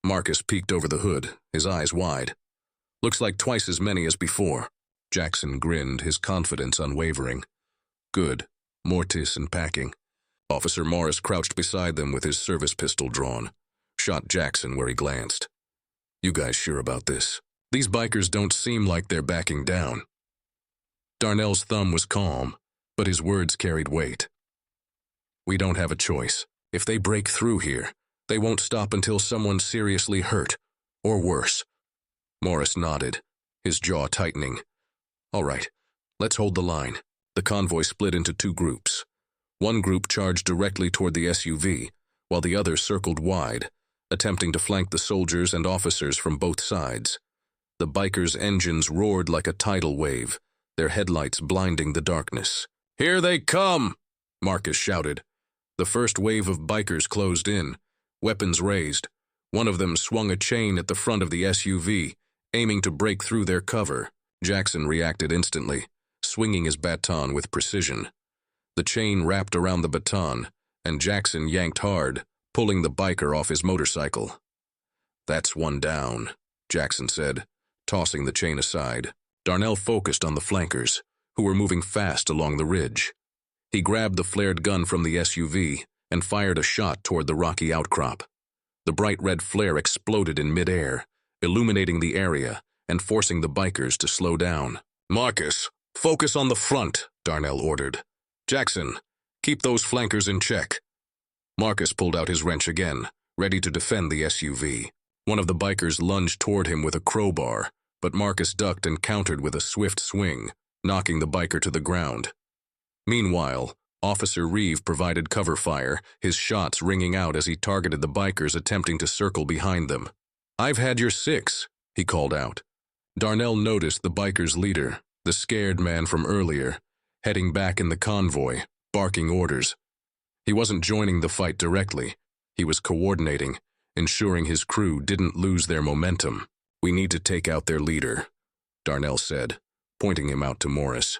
Marcus peeked over the hood, his eyes wide. Looks like twice as many as before. Jackson grinned, his confidence unwavering. Good. Mortis and packing. Officer Morris crouched beside them with his service pistol drawn. Shot Jackson where he glanced. You guys sure about this? These bikers don't seem like they're backing down. Darnell's thumb was calm, but his words carried weight. We don't have a choice. If they break through here, they won't stop until someone's seriously hurt, or worse. Morris nodded, his jaw tightening. All right, let's hold the line. The convoy split into two groups. One group charged directly toward the SUV, while the other circled wide, attempting to flank the soldiers and officers from both sides. The bikers' engines roared like a tidal wave, their headlights blinding the darkness. Here they come! Marcus shouted. The first wave of bikers closed in, weapons raised. One of them swung a chain at the front of the SUV, aiming to break through their cover. Jackson reacted instantly, swinging his baton with precision. The chain wrapped around the baton, and Jackson yanked hard, pulling the biker off his motorcycle. That's one down, Jackson said, tossing the chain aside. Darnell focused on the flankers, who were moving fast along the ridge. He grabbed the flared gun from the SUV and fired a shot toward the rocky outcrop. The bright red flare exploded in midair, illuminating the area and forcing the bikers to slow down. "Marcus, focus on the front," Darnell ordered. "Jackson, keep those flankers in check." Marcus pulled out his wrench again, ready to defend the SUV. One of the bikers lunged toward him with a crowbar, but Marcus ducked and countered with a swift swing, knocking the biker to the ground. Meanwhile, Officer Reeve provided cover fire, his shots ringing out as he targeted the bikers attempting to circle behind them. "I've had your six," he called out. Darnell noticed the bikers' leader, the scared man from earlier, heading back in the convoy, barking orders. He wasn't joining the fight directly. He was coordinating, ensuring his crew didn't lose their momentum. "We need to take out their leader," Darnell said, pointing him out to Morris.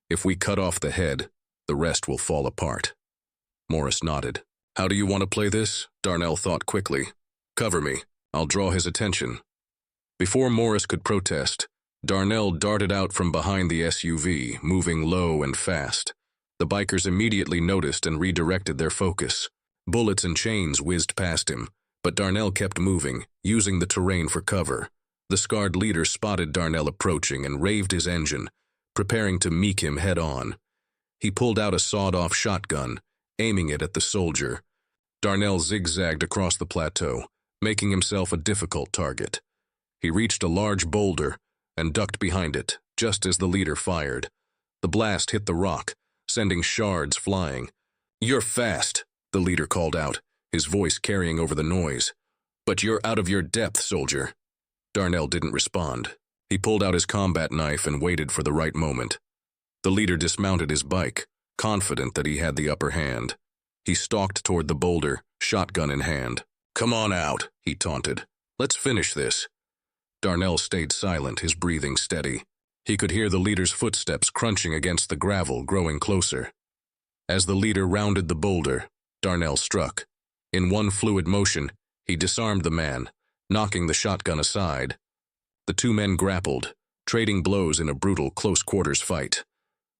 "If we cut off the head, the rest will fall apart." Morris nodded. "How do you want to play this?" Darnell thought quickly. "Cover me. I'll draw his attention." Before Morris could protest, Darnell darted out from behind the SUV, moving low and fast. The bikers immediately noticed and redirected their focus. Bullets and chains whizzed past him, but Darnell kept moving, using the terrain for cover. The scarred leader spotted Darnell approaching and raved his engine, preparing to meek him head-on. He pulled out a sawed-off shotgun, aiming it at the soldier. Darnell zigzagged across the plateau, making himself a difficult target. He reached a large boulder and ducked behind it, just as the leader fired. The blast hit the rock, sending shards flying. "You're fast," the leader called out, his voice carrying over the noise. "But you're out of your depth, soldier." Darnell didn't respond. He pulled out his combat knife and waited for the right moment. The leader dismounted his bike, confident that he had the upper hand. He stalked toward the boulder, shotgun in hand. "Come on out," he taunted. "Let's finish this." Darnell stayed silent, his breathing steady. He could hear the leader's footsteps crunching against the gravel, growing closer. As the leader rounded the boulder, Darnell struck. In one fluid motion, he disarmed the man, knocking the shotgun aside. The two men grappled, trading blows in a brutal close-quarters fight.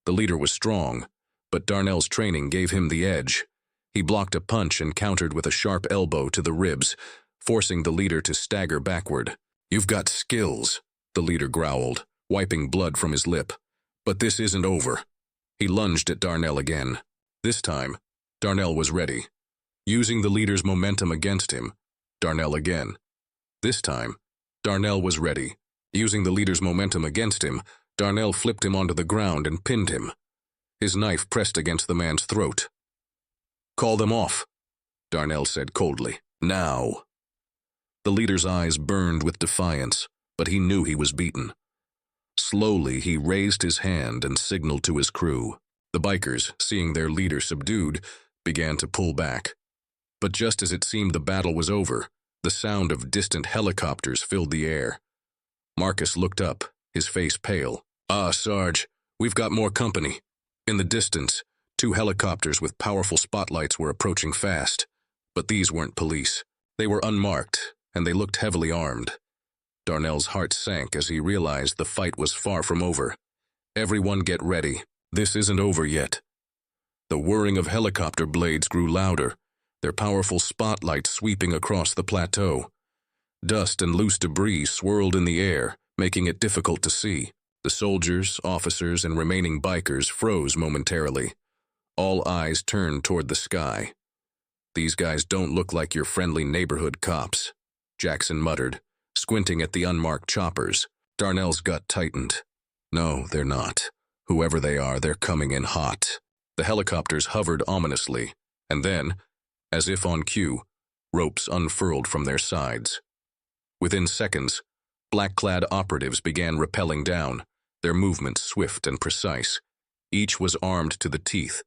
The leader was strong, but Darnell's training gave him the edge. He blocked a punch and countered with a sharp elbow to the ribs, forcing the leader to stagger backward. "You've got skills," the leader growled, wiping blood from his lip. "But this isn't over." He lunged at Darnell again. This time, Darnell was ready. Using the leader's momentum against him, Darnell again. This time, Darnell was ready. Using the leader's momentum against him, Darnell flipped him onto the ground and pinned him. His knife pressed against the man's throat. "Call them off," Darnell said coldly. "Now." The leader's eyes burned with defiance, but he knew he was beaten. Slowly, he raised his hand and signaled to his crew. The bikers, seeing their leader subdued, began to pull back. But just as it seemed the battle was over, the sound of distant helicopters filled the air. Marcus looked up, his face pale. "Ah, Sarge, we've got more company." In the distance, two helicopters with powerful spotlights were approaching fast. But these weren't police. They were unmarked, and they looked heavily armed. Darnell's heart sank as he realized the fight was far from over. "Everyone get ready. This isn't over yet." The whirring of helicopter blades grew louder, their powerful spotlights sweeping across the plateau. Dust and loose debris swirled in the air, making it difficult to see. The soldiers, officers, and remaining bikers froze momentarily. All eyes turned toward the sky. "These guys don't look like your friendly neighborhood cops," Jackson muttered, squinting at the unmarked choppers. Darnell's gut tightened. "No, they're not. Whoever they are, they're coming in hot." The helicopters hovered ominously, and then, as if on cue, ropes unfurled from their sides. Within seconds, black-clad operatives began rappelling down, their movements swift and precise. Each was armed to the teeth,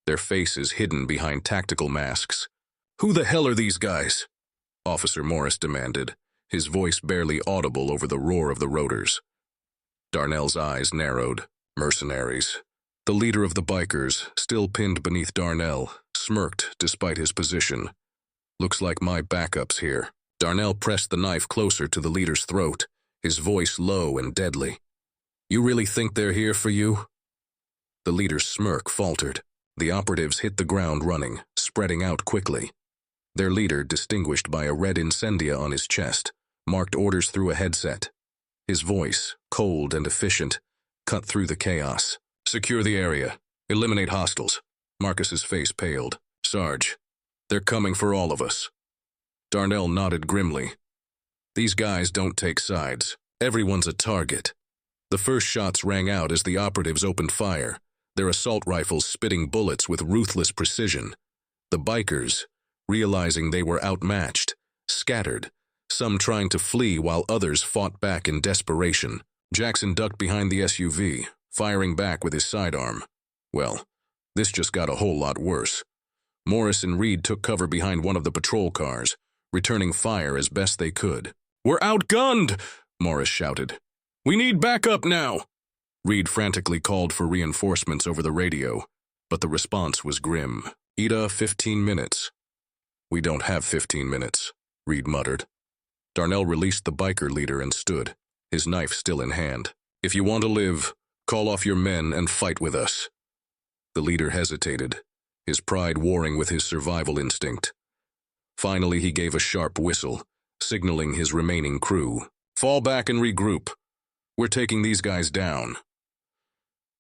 their faces hidden behind tactical masks. "Who the hell are these guys?" Officer Morris demanded, his voice barely audible over the roar of the rotors. Darnell's eyes narrowed. "Mercenaries." The leader of the bikers, still pinned beneath Darnell, smirked despite his position. "Looks like my backup's here." Darnell pressed the knife closer to the leader's throat, his voice low and deadly. "You really think they're here for you?" The leader's smirk faltered. The operatives hit the ground running, spreading out quickly. Their leader, distinguished by a red incendia on his chest, marked orders through a headset. His voice, cold and efficient, cut through the chaos. "Secure the area. Eliminate hostiles." Marcus's face paled. "Sarge, they're coming for all of us." Darnell nodded grimly. "These guys don't take sides. Everyone's a target." The first shots rang out as the operatives opened fire, their assault rifles spitting bullets with ruthless precision. The bikers, realizing they were outmatched, scattered, some trying to flee while others fought back in desperation. Jackson ducked behind the SUV, firing back with his sidearm. Well, this just got a whole lot worse. Morris and Reed took cover behind one of the patrol cars, returning fire as best they could. "We're outgunned!" Morris shouted. "We need backup now!" Reed frantically called for reinforcements over the radio, but the response was grim. "Ida, 15 minutes. "We don't have 15 minutes, Reed muttered. Darnell released the biker leader and stood, his knife still in hand. "If you want to live, call off your men and fight with us." The leader hesitated, his pride warring with his survival instinct. Finally, he gave a sharp whistle, signaling his remaining crew. "Fall back and regroup. We're taking these guys down."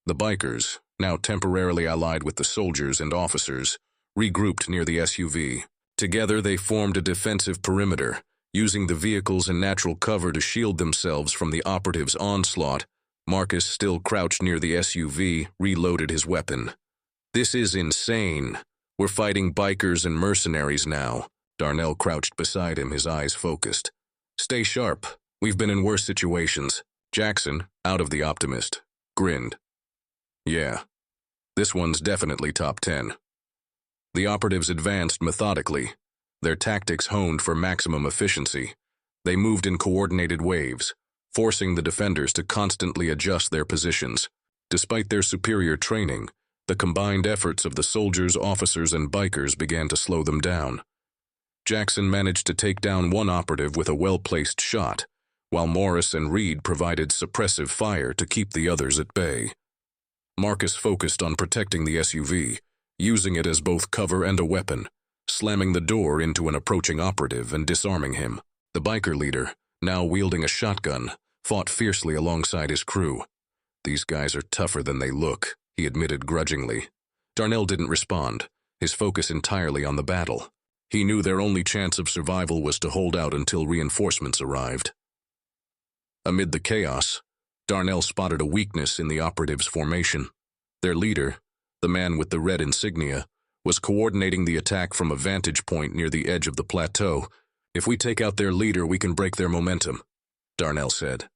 The bikers, now temporarily allied with the soldiers and officers, regrouped near the SUV. Together they formed a defensive perimeter, using the vehicles and natural cover to shield themselves from the operatives' onslaught. Marcus, still crouched near the SUV, reloaded his weapon. "This is insane. We're fighting bikers and mercenaries now." Darnell crouched beside him, his eyes focused. "Stay sharp. We've been in worse situations." Jackson, out of the optimist, grinned. "Yeah, this one's definitely top 10. The operatives advanced methodically, their tactics honed for maximum efficiency. They moved in coordinated waves, forcing the defenders to constantly adjust their positions. Despite their superior training, the combined efforts of the soldiers, officers, and bikers began to slow them down. Jackson managed to take down one operative with a well-placed shot, while Morris and Reed provided suppressive fire to keep the others at bay. Marcus focused on protecting the SUV, using it as both cover and a weapon, slamming the door into an approaching operative and disarming him. The biker leader, now wielding a shotgun, fought fiercely alongside his crew. "These guys are tougher than they look," he admitted grudgingly. Darnell didn't respond, his focus entirely on the battle. He knew their only chance of survival was to hold out until reinforcements arrived. Amid the chaos, Darnell spotted a weakness in the operatives' formation. Their leader, the man with the red insignia, was coordinating the attack from a vantage point near the edge of the plateau. "If we take out their leader, we can break their momentum," Darnell said.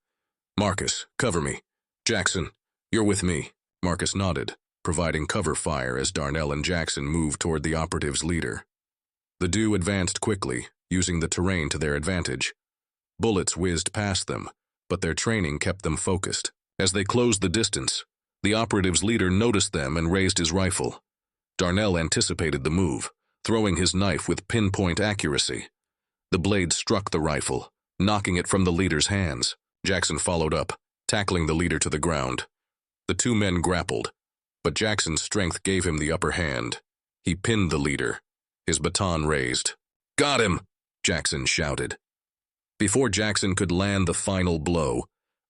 "Marcus, cover me. Jackson, you're with me." Marcus nodded, providing cover fire as Darnell and Jackson moved toward the operatives' leader. The duo advanced quickly, using the terrain to their advantage. Bullets whizzed past them, but their training kept them focused. As they closed the distance, the operatives' leader noticed them and raised his rifle. Darnell anticipated the move, throwing his knife with pinpoint accuracy. The blade struck the rifle, knocking it from the leader's hands. Jackson followed up, tackling the leader to the ground. The two men grappled, but Jackson's strength gave him the upper hand. He pinned the leader, his baton raised. "Got him!" Jackson shouted. Before Jackson could land the final blow,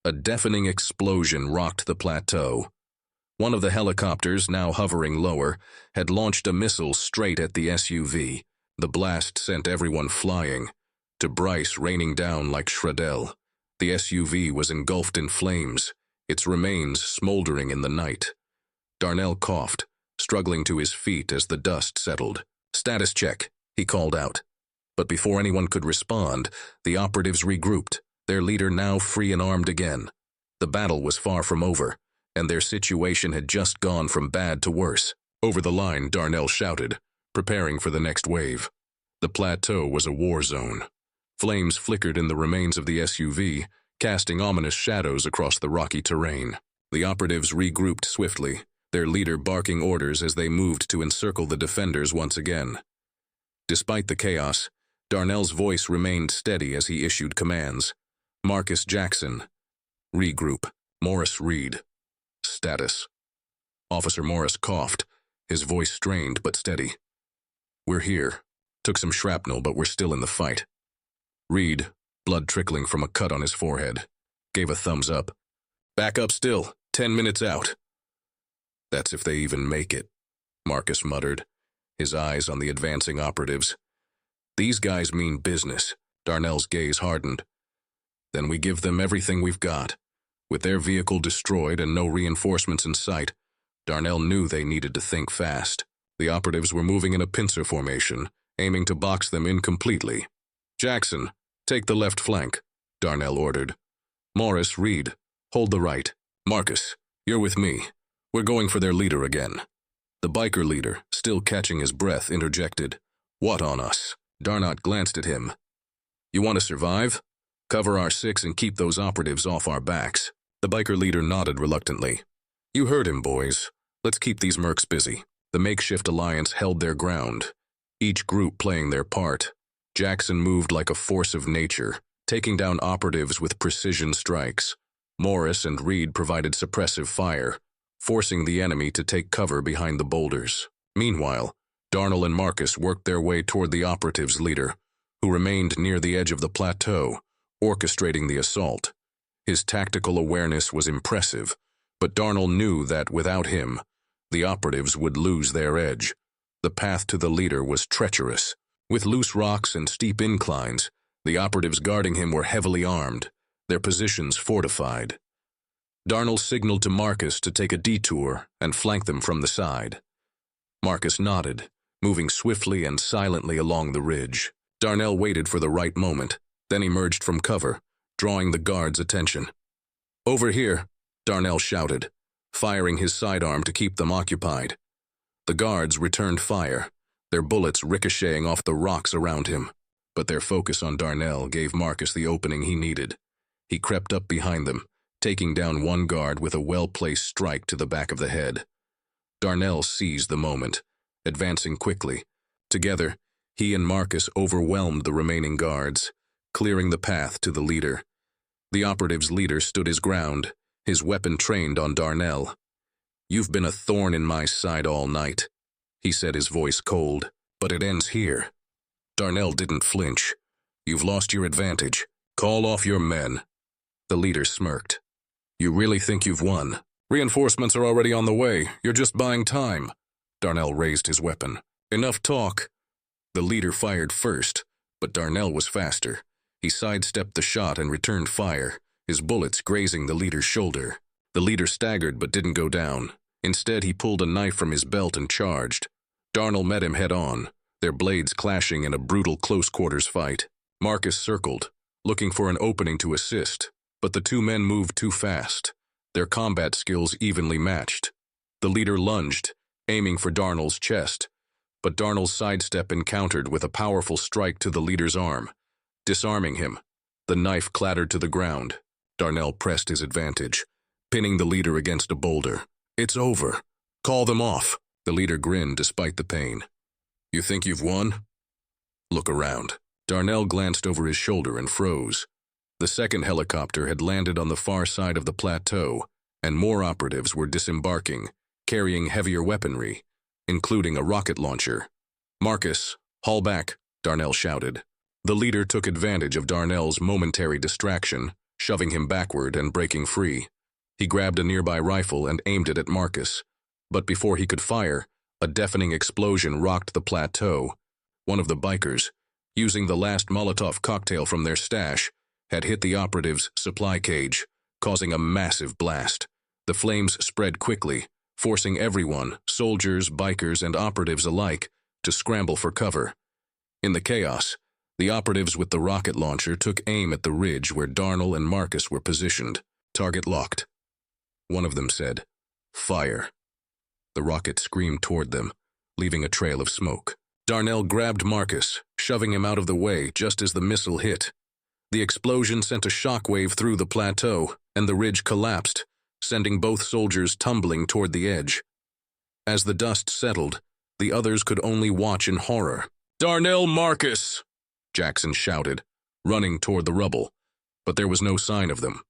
a deafening explosion rocked the plateau. One of the helicopters, now hovering lower, had launched a missile straight at the SUV. The blast sent everyone flying, to Bryce raining down like Shredell. The SUV was engulfed in flames, its remains smoldering in the night. Darnell coughed, struggling to his feet as the dust settled. "Status check," he called out. But before anyone could respond, the operatives regrouped, their leader now free and armed again. The battle was far from over, and their situation had just gone from bad to worse. Over the line, Darnell shouted, preparing for the next wave. The plateau was a war zone. Flames flickered in the remains of the SUV, casting ominous shadows across the rocky terrain. The operatives regrouped swiftly, their leader barking orders as they moved to encircle the defenders once again. Despite the chaos, Darnell's voice remained steady as he issued commands. Marcus Jackson. Regroup. Morris Reed. Status. Officer Morris coughed, his voice strained but steady. We're here. Took some shrapnel, but we're still in the fight. Reed, blood trickling from a cut on his forehead, gave a thumbs up. Back up still. 10 minutes out. That's if they even make it, Marcus muttered, his eyes on the advancing operatives. These guys mean business. Darnell's gaze hardened. Then we give them everything we've got. With their vehicle destroyed and no reinforcements in sight, Darnell knew they needed to think fast. The operatives were moving in a pincer formation, aiming to box them in completely. Jackson, take the left flank, Darnell ordered. Morris, Reed, hold the right. Marcus, you're with me. We're going for their leader again. The biker leader, still catching his breath, interjected. What on us? Darnott glanced at him. You want to survive? Cover our six and keep those operatives off our backs. The biker leader nodded reluctantly. You heard him, boys. Let's keep these mercs busy. The makeshift alliance held their ground, each group playing their part. Jackson moved like a force of nature, taking down operatives with precision strikes. Morris and Reed provided suppressive fire, forcing the enemy to take cover behind the boulders. Meanwhile, Darnell and Marcus worked their way toward the operatives' leader, who remained near the edge of the plateau, orchestrating the assault. His tactical awareness was impressive, but Darnell knew that without him, the operatives would lose their edge. The path to the leader was treacherous. With loose rocks and steep inclines, the operatives guarding him were heavily armed, their positions fortified. Darnell signaled to Marcus to take a detour and flank them from the side. Marcus nodded, moving swiftly and silently along the ridge. Darnell waited for the right moment, then emerged from cover, drawing the guards' attention. Over here, Darnell shouted, firing his sidearm to keep them occupied. The guards returned fire, their bullets ricocheting off the rocks around him, but their focus on Darnell gave Marcus the opening he needed. He crept up behind them, taking down one guard with a well-placed strike to the back of the head. Darnell seized the moment, advancing quickly. Together, he and Marcus overwhelmed the remaining guards, clearing the path to the leader. The operative's leader stood his ground, his weapon trained on Darnell. You've been a thorn in my side all night, he said, his voice cold, but it ends here. Darnell didn't flinch. You've lost your advantage. Call off your men. The leader smirked. You really think you've won? Reinforcements are already on the way. You're just buying time. Darnell raised his weapon. Enough talk. The leader fired first, but Darnell was faster. He sidestepped the shot and returned fire, his bullets grazing the leader's shoulder. The leader staggered but didn't go down. Instead, he pulled a knife from his belt and charged. Darnell met him head-on, their blades clashing in a brutal close-quarters fight. Marcus circled, looking for an opening to assist, but the two men moved too fast, their combat skills evenly matched. The leader lunged, aiming for Darnell's chest, but Darnell's sidestep encountered with a powerful strike to the leader's arm, disarming him. The knife clattered to the ground. Darnell pressed his advantage, pinning the leader against a boulder. It's over. Call them off. The leader grinned despite the pain. You think you've won? Look around. Darnell glanced over his shoulder and froze. The second helicopter had landed on the far side of the plateau, and more operatives were disembarking, carrying heavier weaponry, including a rocket launcher. Marcus, haul back, Darnell shouted. The leader took advantage of Darnell's momentary distraction, shoving him backward and breaking free. He grabbed a nearby rifle and aimed it at Marcus, but before he could fire, a deafening explosion rocked the plateau. One of the bikers, using the last Molotov cocktail from their stash, had hit the operative's supply cage, causing a massive blast. The flames spread quickly, forcing everyone, soldiers, bikers, and operatives alike, to scramble for cover. In the chaos, the operatives with the rocket launcher took aim at the ridge where Darnell and Marcus were positioned. Target locked. One of them said, "Fire." The rocket screamed toward them, leaving a trail of smoke. Darnell grabbed Marcus, shoving him out of the way just as the missile hit. The explosion sent a shockwave through the plateau, and the ridge collapsed, sending both soldiers tumbling toward the edge. As the dust settled, the others could only watch in horror. "Darnell Marcus!" Jackson shouted, running toward the rubble, but there was no sign of them.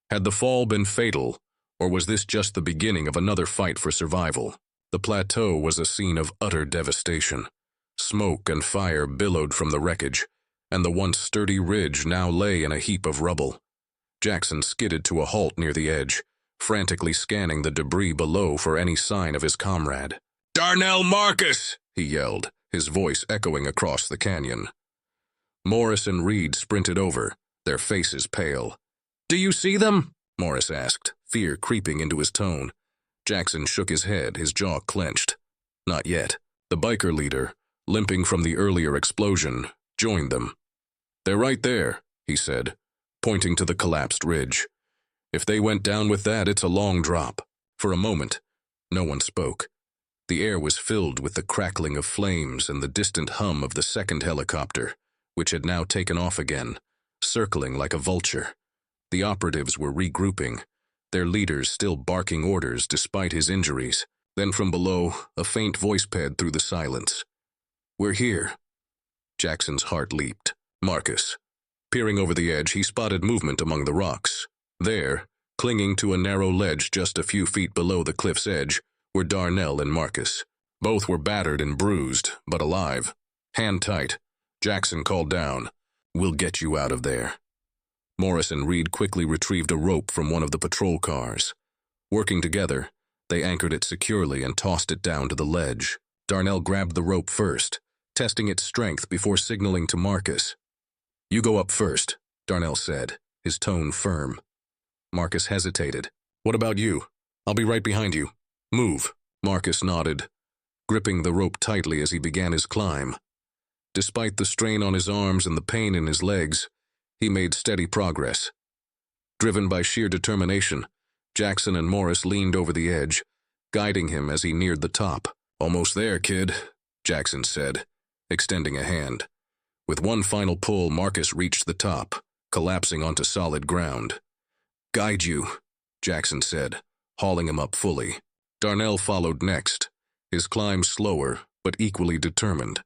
Had the fall been fatal, or was this just the beginning of another fight for survival? The plateau was a scene of utter devastation. Smoke and fire billowed from the wreckage, and the once sturdy ridge now lay in a heap of rubble. Jackson skidded to a halt near the edge, frantically scanning the debris below for any sign of his comrade. "Darnell Marcus!" he yelled, his voice echoing across the canyon. Morris and Reed sprinted over, their faces pale. "Do you see them?" Morris asked, fear creeping into his tone. Jackson shook his head, his jaw clenched. Not yet. The biker leader, limping from the earlier explosion, joined them. "They're right there," he said, pointing to the collapsed ridge. "If they went down with that, it's a long drop." For a moment, no one spoke. The air was filled with the crackling of flames and the distant hum of the second helicopter, which had now taken off again, circling like a vulture. The operatives were regrouping, their leaders still barking orders despite his injuries. Then from below, a faint voice pad through the silence. "We're here." Jackson's heart leaped. Marcus. Peering over the edge, he spotted movement among the rocks. There, clinging to a narrow ledge just a few feet below the cliff's edge, were Darnell and Marcus. Both were battered and bruised, but alive. "Hand tight." Jackson called down. "We'll get you out of there." Morris and Reed quickly retrieved a rope from one of the patrol cars. Working together, they anchored it securely and tossed it down to the ledge. Darnell grabbed the rope first, testing its strength before signaling to Marcus. "You go up first," Darnell said, his tone firm. Marcus hesitated. "What about you? I'll be right behind you. Move." Marcus nodded, gripping the rope tightly as he began his climb. Despite the strain on his arms and the pain in his legs, he made steady progress. Driven by sheer determination, Jackson and Morris leaned over the edge, guiding him as he neared the top. "Almost there, kid," Jackson said, extending a hand. With one final pull, Marcus reached the top, collapsing onto solid ground. "Guide you," Jackson said, hauling him up fully. Darnell followed next, his climb slower but equally determined.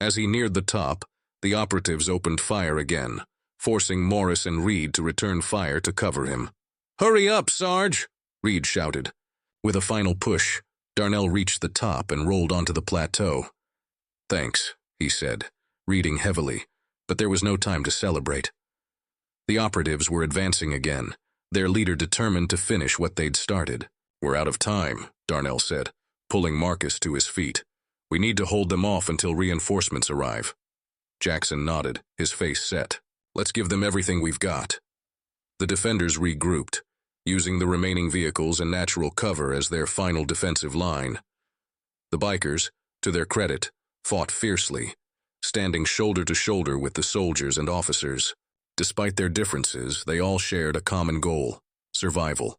As he neared the top, the operatives opened fire again, forcing Morris and Reed to return fire to cover him. "Hurry up, Sarge!" Reed shouted. With a final push, Darnell reached the top and rolled onto the plateau. "Thanks," he said, reading heavily, but there was no time to celebrate. The operatives were advancing again, their leader determined to finish what they'd started. "We're out of time," Darnell said, pulling Marcus to his feet. "We need to hold them off until reinforcements arrive." Jackson nodded, his face set. "Let's give them everything we've got." The defenders regrouped, using the remaining vehicles and natural cover as their final defensive line. The bikers, to their credit, fought fiercely, standing shoulder to shoulder with the soldiers and officers. Despite their differences, they all shared a common goal: survival.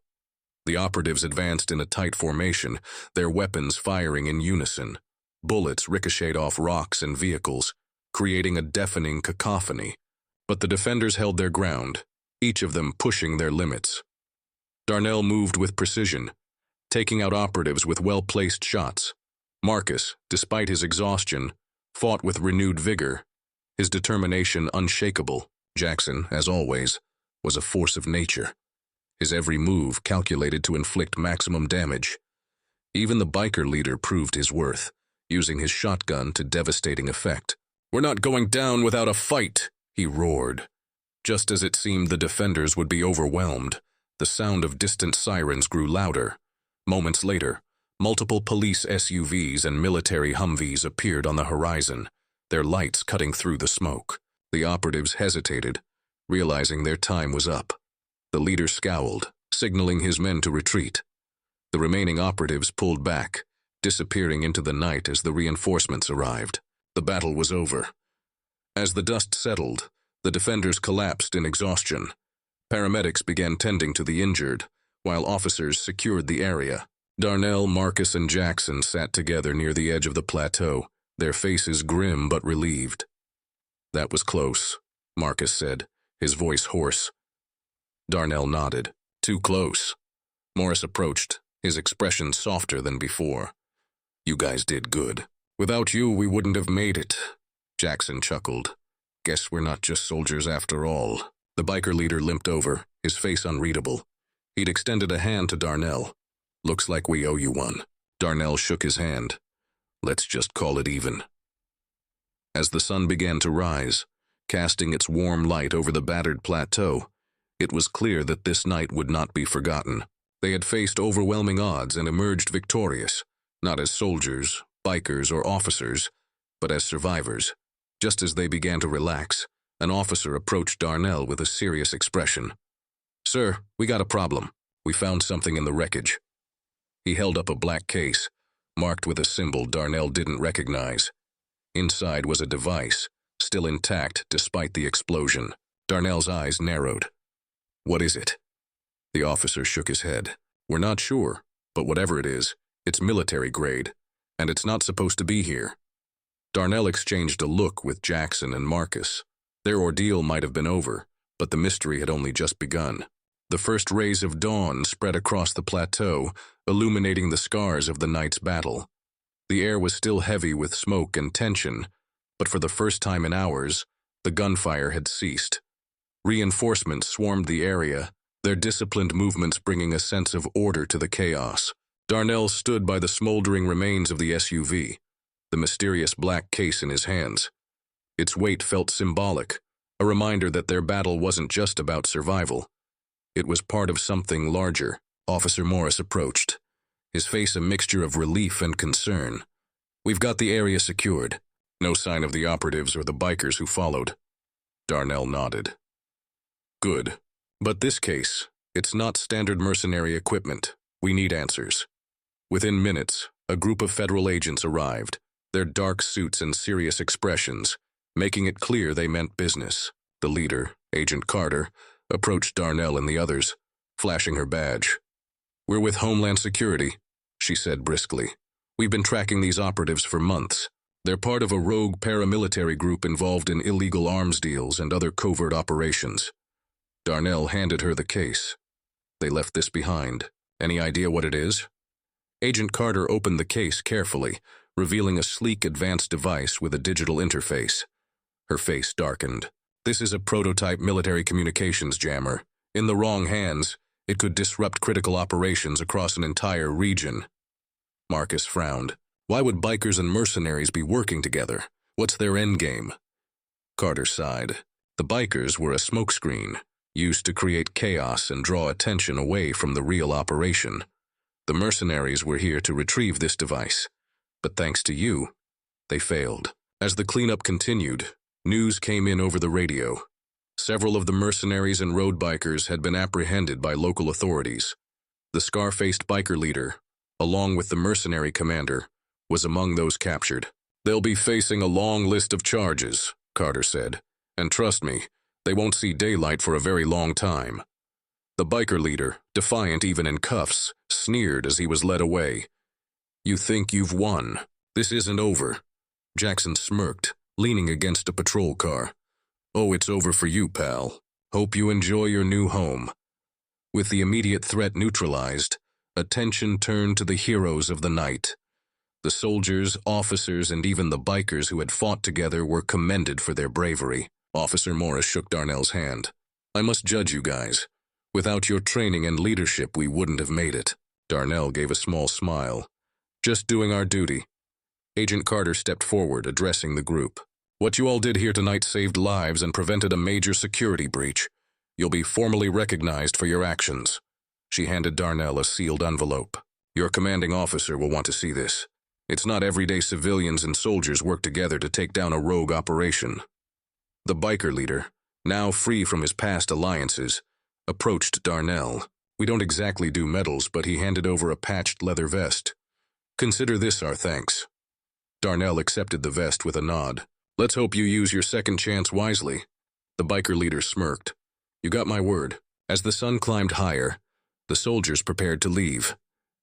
The operatives advanced in a tight formation, their weapons firing in unison. Bullets ricocheted off rocks and vehicles, creating a deafening cacophony. But the defenders held their ground, each of them pushing their limits. Darnell moved with precision, taking out operatives with well-placed shots. Marcus, despite his exhaustion, fought with renewed vigor, his determination unshakable. Jackson, as always, was a force of nature, his every move calculated to inflict maximum damage. Even the biker leader proved his worth, using his shotgun to devastating effect. "We're not going down without a fight," he roared. Just as it seemed the defenders would be overwhelmed, the sound of distant sirens grew louder. Moments later, multiple police SUVs and military Humvees appeared on the horizon, their lights cutting through the smoke. The operatives hesitated, realizing their time was up. The leader scowled, signaling his men to retreat. The remaining operatives pulled back, disappearing into the night as the reinforcements arrived. The battle was over. As the dust settled, the defenders collapsed in exhaustion. Paramedics began tending to the injured, while officers secured the area. Darnell, Marcus, and Jackson sat together near the edge of the plateau, their faces grim but relieved. "That was close," Marcus said, his voice hoarse. Darnell nodded. "Too close." Morris approached, his expression softer than before. "You guys did good. Without you, we wouldn't have made it." Jackson chuckled. Guess we're not just soldiers after all. The biker leader limped over, his face unreadable. He'd extended a hand to Darnell. Looks like we owe you one. Darnell shook his hand. Let's just call it even. As the sun began to rise, casting its warm light over the battered plateau, it was clear that this night would not be forgotten. They had faced overwhelming odds and emerged victorious, not as soldiers, bikers, or officers, but as survivors. Just as they began to relax, an officer approached Darnell with a serious expression. "Sir, we got a problem. We found something in the wreckage." He held up a black case, marked with a symbol Darnell didn't recognize. Inside was a device, still intact despite the explosion. Darnell's eyes narrowed. "What is it?" The officer shook his head. "We're not sure, but whatever it is, it's military grade, and it's not supposed to be here." Darnell exchanged a look with Jackson and Marcus. Their ordeal might have been over, but the mystery had only just begun. The first rays of dawn spread across the plateau, illuminating the scars of the night's battle. The air was still heavy with smoke and tension, but for the first time in hours, the gunfire had ceased. Reinforcements swarmed the area, their disciplined movements bringing a sense of order to the chaos. Darnell stood by the smoldering remains of the SUV, the mysterious black case in his hands. Its weight felt symbolic, a reminder that their battle wasn't just about survival. It was part of something larger. Officer Morris approached, his face a mixture of relief and concern. "We've got the area secured. No sign of the operatives or the bikers who followed." Darnell nodded. "Good. But this case, it's not standard mercenary equipment. We need answers." Within minutes, a group of federal agents arrived, their dark suits and serious expressions, making it clear they meant business. The leader, Agent Carter, approached Darnell and the others, flashing her badge. "We're with Homeland Security," she said briskly. "We've been tracking these operatives for months. They're part of a rogue paramilitary group involved in illegal arms deals and other covert operations." Darnell handed her the case. "They left this behind. Any idea what it is?" Agent Carter opened the case carefully, revealing a sleek advanced device with a digital interface. Her face darkened. "This is a prototype military communications jammer. In the wrong hands, it could disrupt critical operations across an entire region." Marcus frowned. "Why would bikers and mercenaries be working together? What's their endgame?" Carter sighed. The bikers were a smokescreen, used to create chaos and draw attention away from the real operation. The mercenaries were here to retrieve this device. But thanks to you, they failed. As the cleanup continued, news came in over the radio. Several of the mercenaries and road bikers had been apprehended by local authorities. The scar-faced biker leader, along with the mercenary commander, was among those captured. "They'll be facing a long list of charges," Carter said. "And trust me, they won't see daylight for a very long time." The biker leader, defiant even in cuffs, sneered as he was led away. "You think you've won. This isn't over." Jackson smirked, leaning against a patrol car. "Oh, it's over for you, pal. Hope you enjoy your new home." With the immediate threat neutralized, attention turned to the heroes of the night. The soldiers, officers, and even the bikers who had fought together were commended for their bravery. Officer Morris shook Darnell's hand. "I must judge you guys. Without your training and leadership, we wouldn't have made it." Darnell gave a small smile. "Just doing our duty." Agent Carter stepped forward, addressing the group. "What you all did here tonight saved lives and prevented a major security breach. You'll be formally recognized for your actions." She handed Darnell a sealed envelope. "Your commanding officer will want to see this. It's not everyday civilians and soldiers work together to take down a rogue operation." The biker leader, now free from his past alliances, approached Darnell. "We don't exactly do medals, but he handed over a patched leather vest. Consider this our thanks." Darnell accepted the vest with a nod. "Let's hope you use your second chance wisely." The biker leader smirked. "You got my word." As the sun climbed higher, the soldiers prepared to leave.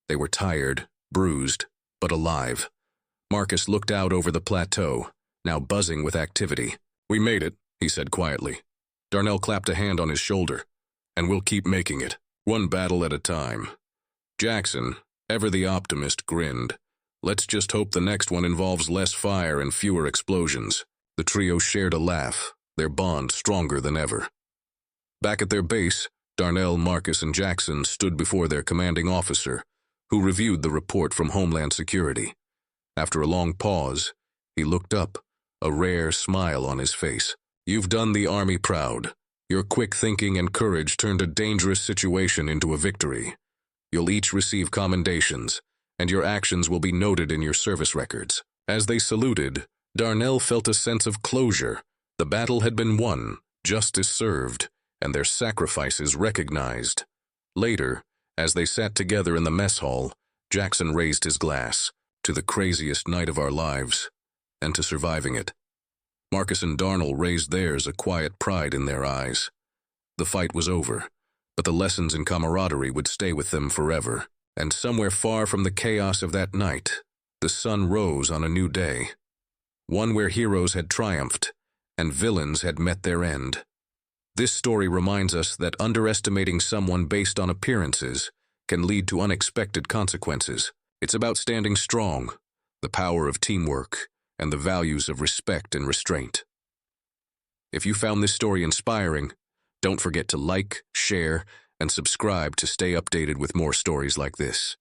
They were tired, bruised, but alive. Marcus looked out over the plateau, now buzzing with activity. "We made it," he said quietly. Darnell clapped a hand on his shoulder. "And we'll keep making it, one battle at a time." Jackson, ever the optimist, grinned. "Let's just hope the next one involves less fire and fewer explosions." The trio shared a laugh, their bond stronger than ever. Back at their base, Darnell, Marcus, and Jackson stood before their commanding officer, who reviewed the report from Homeland Security. After a long pause, he looked up, a rare smile on his face. "You've done the Army proud. Your quick thinking and courage turned a dangerous situation into a victory. You'll each receive commendations, and your actions will be noted in your service records." As they saluted, Darnell felt a sense of closure. The battle had been won, justice served, and their sacrifices recognized. Later, as they sat together in the mess hall, Jackson raised his glass, "To the craziest night of our lives, and to surviving it." Marcus and Darnell raised theirs, a quiet pride in their eyes. The fight was over, but the lessons in camaraderie would stay with them forever. And somewhere far from the chaos of that night, the sun rose on a new day. One where heroes had triumphed, and villains had met their end. This story reminds us that underestimating someone based on appearances can lead to unexpected consequences. It's about standing strong, the power of teamwork, and the values of respect and restraint. If you found this story inspiring, don't forget to like, share, and subscribe to stay updated with more stories like this.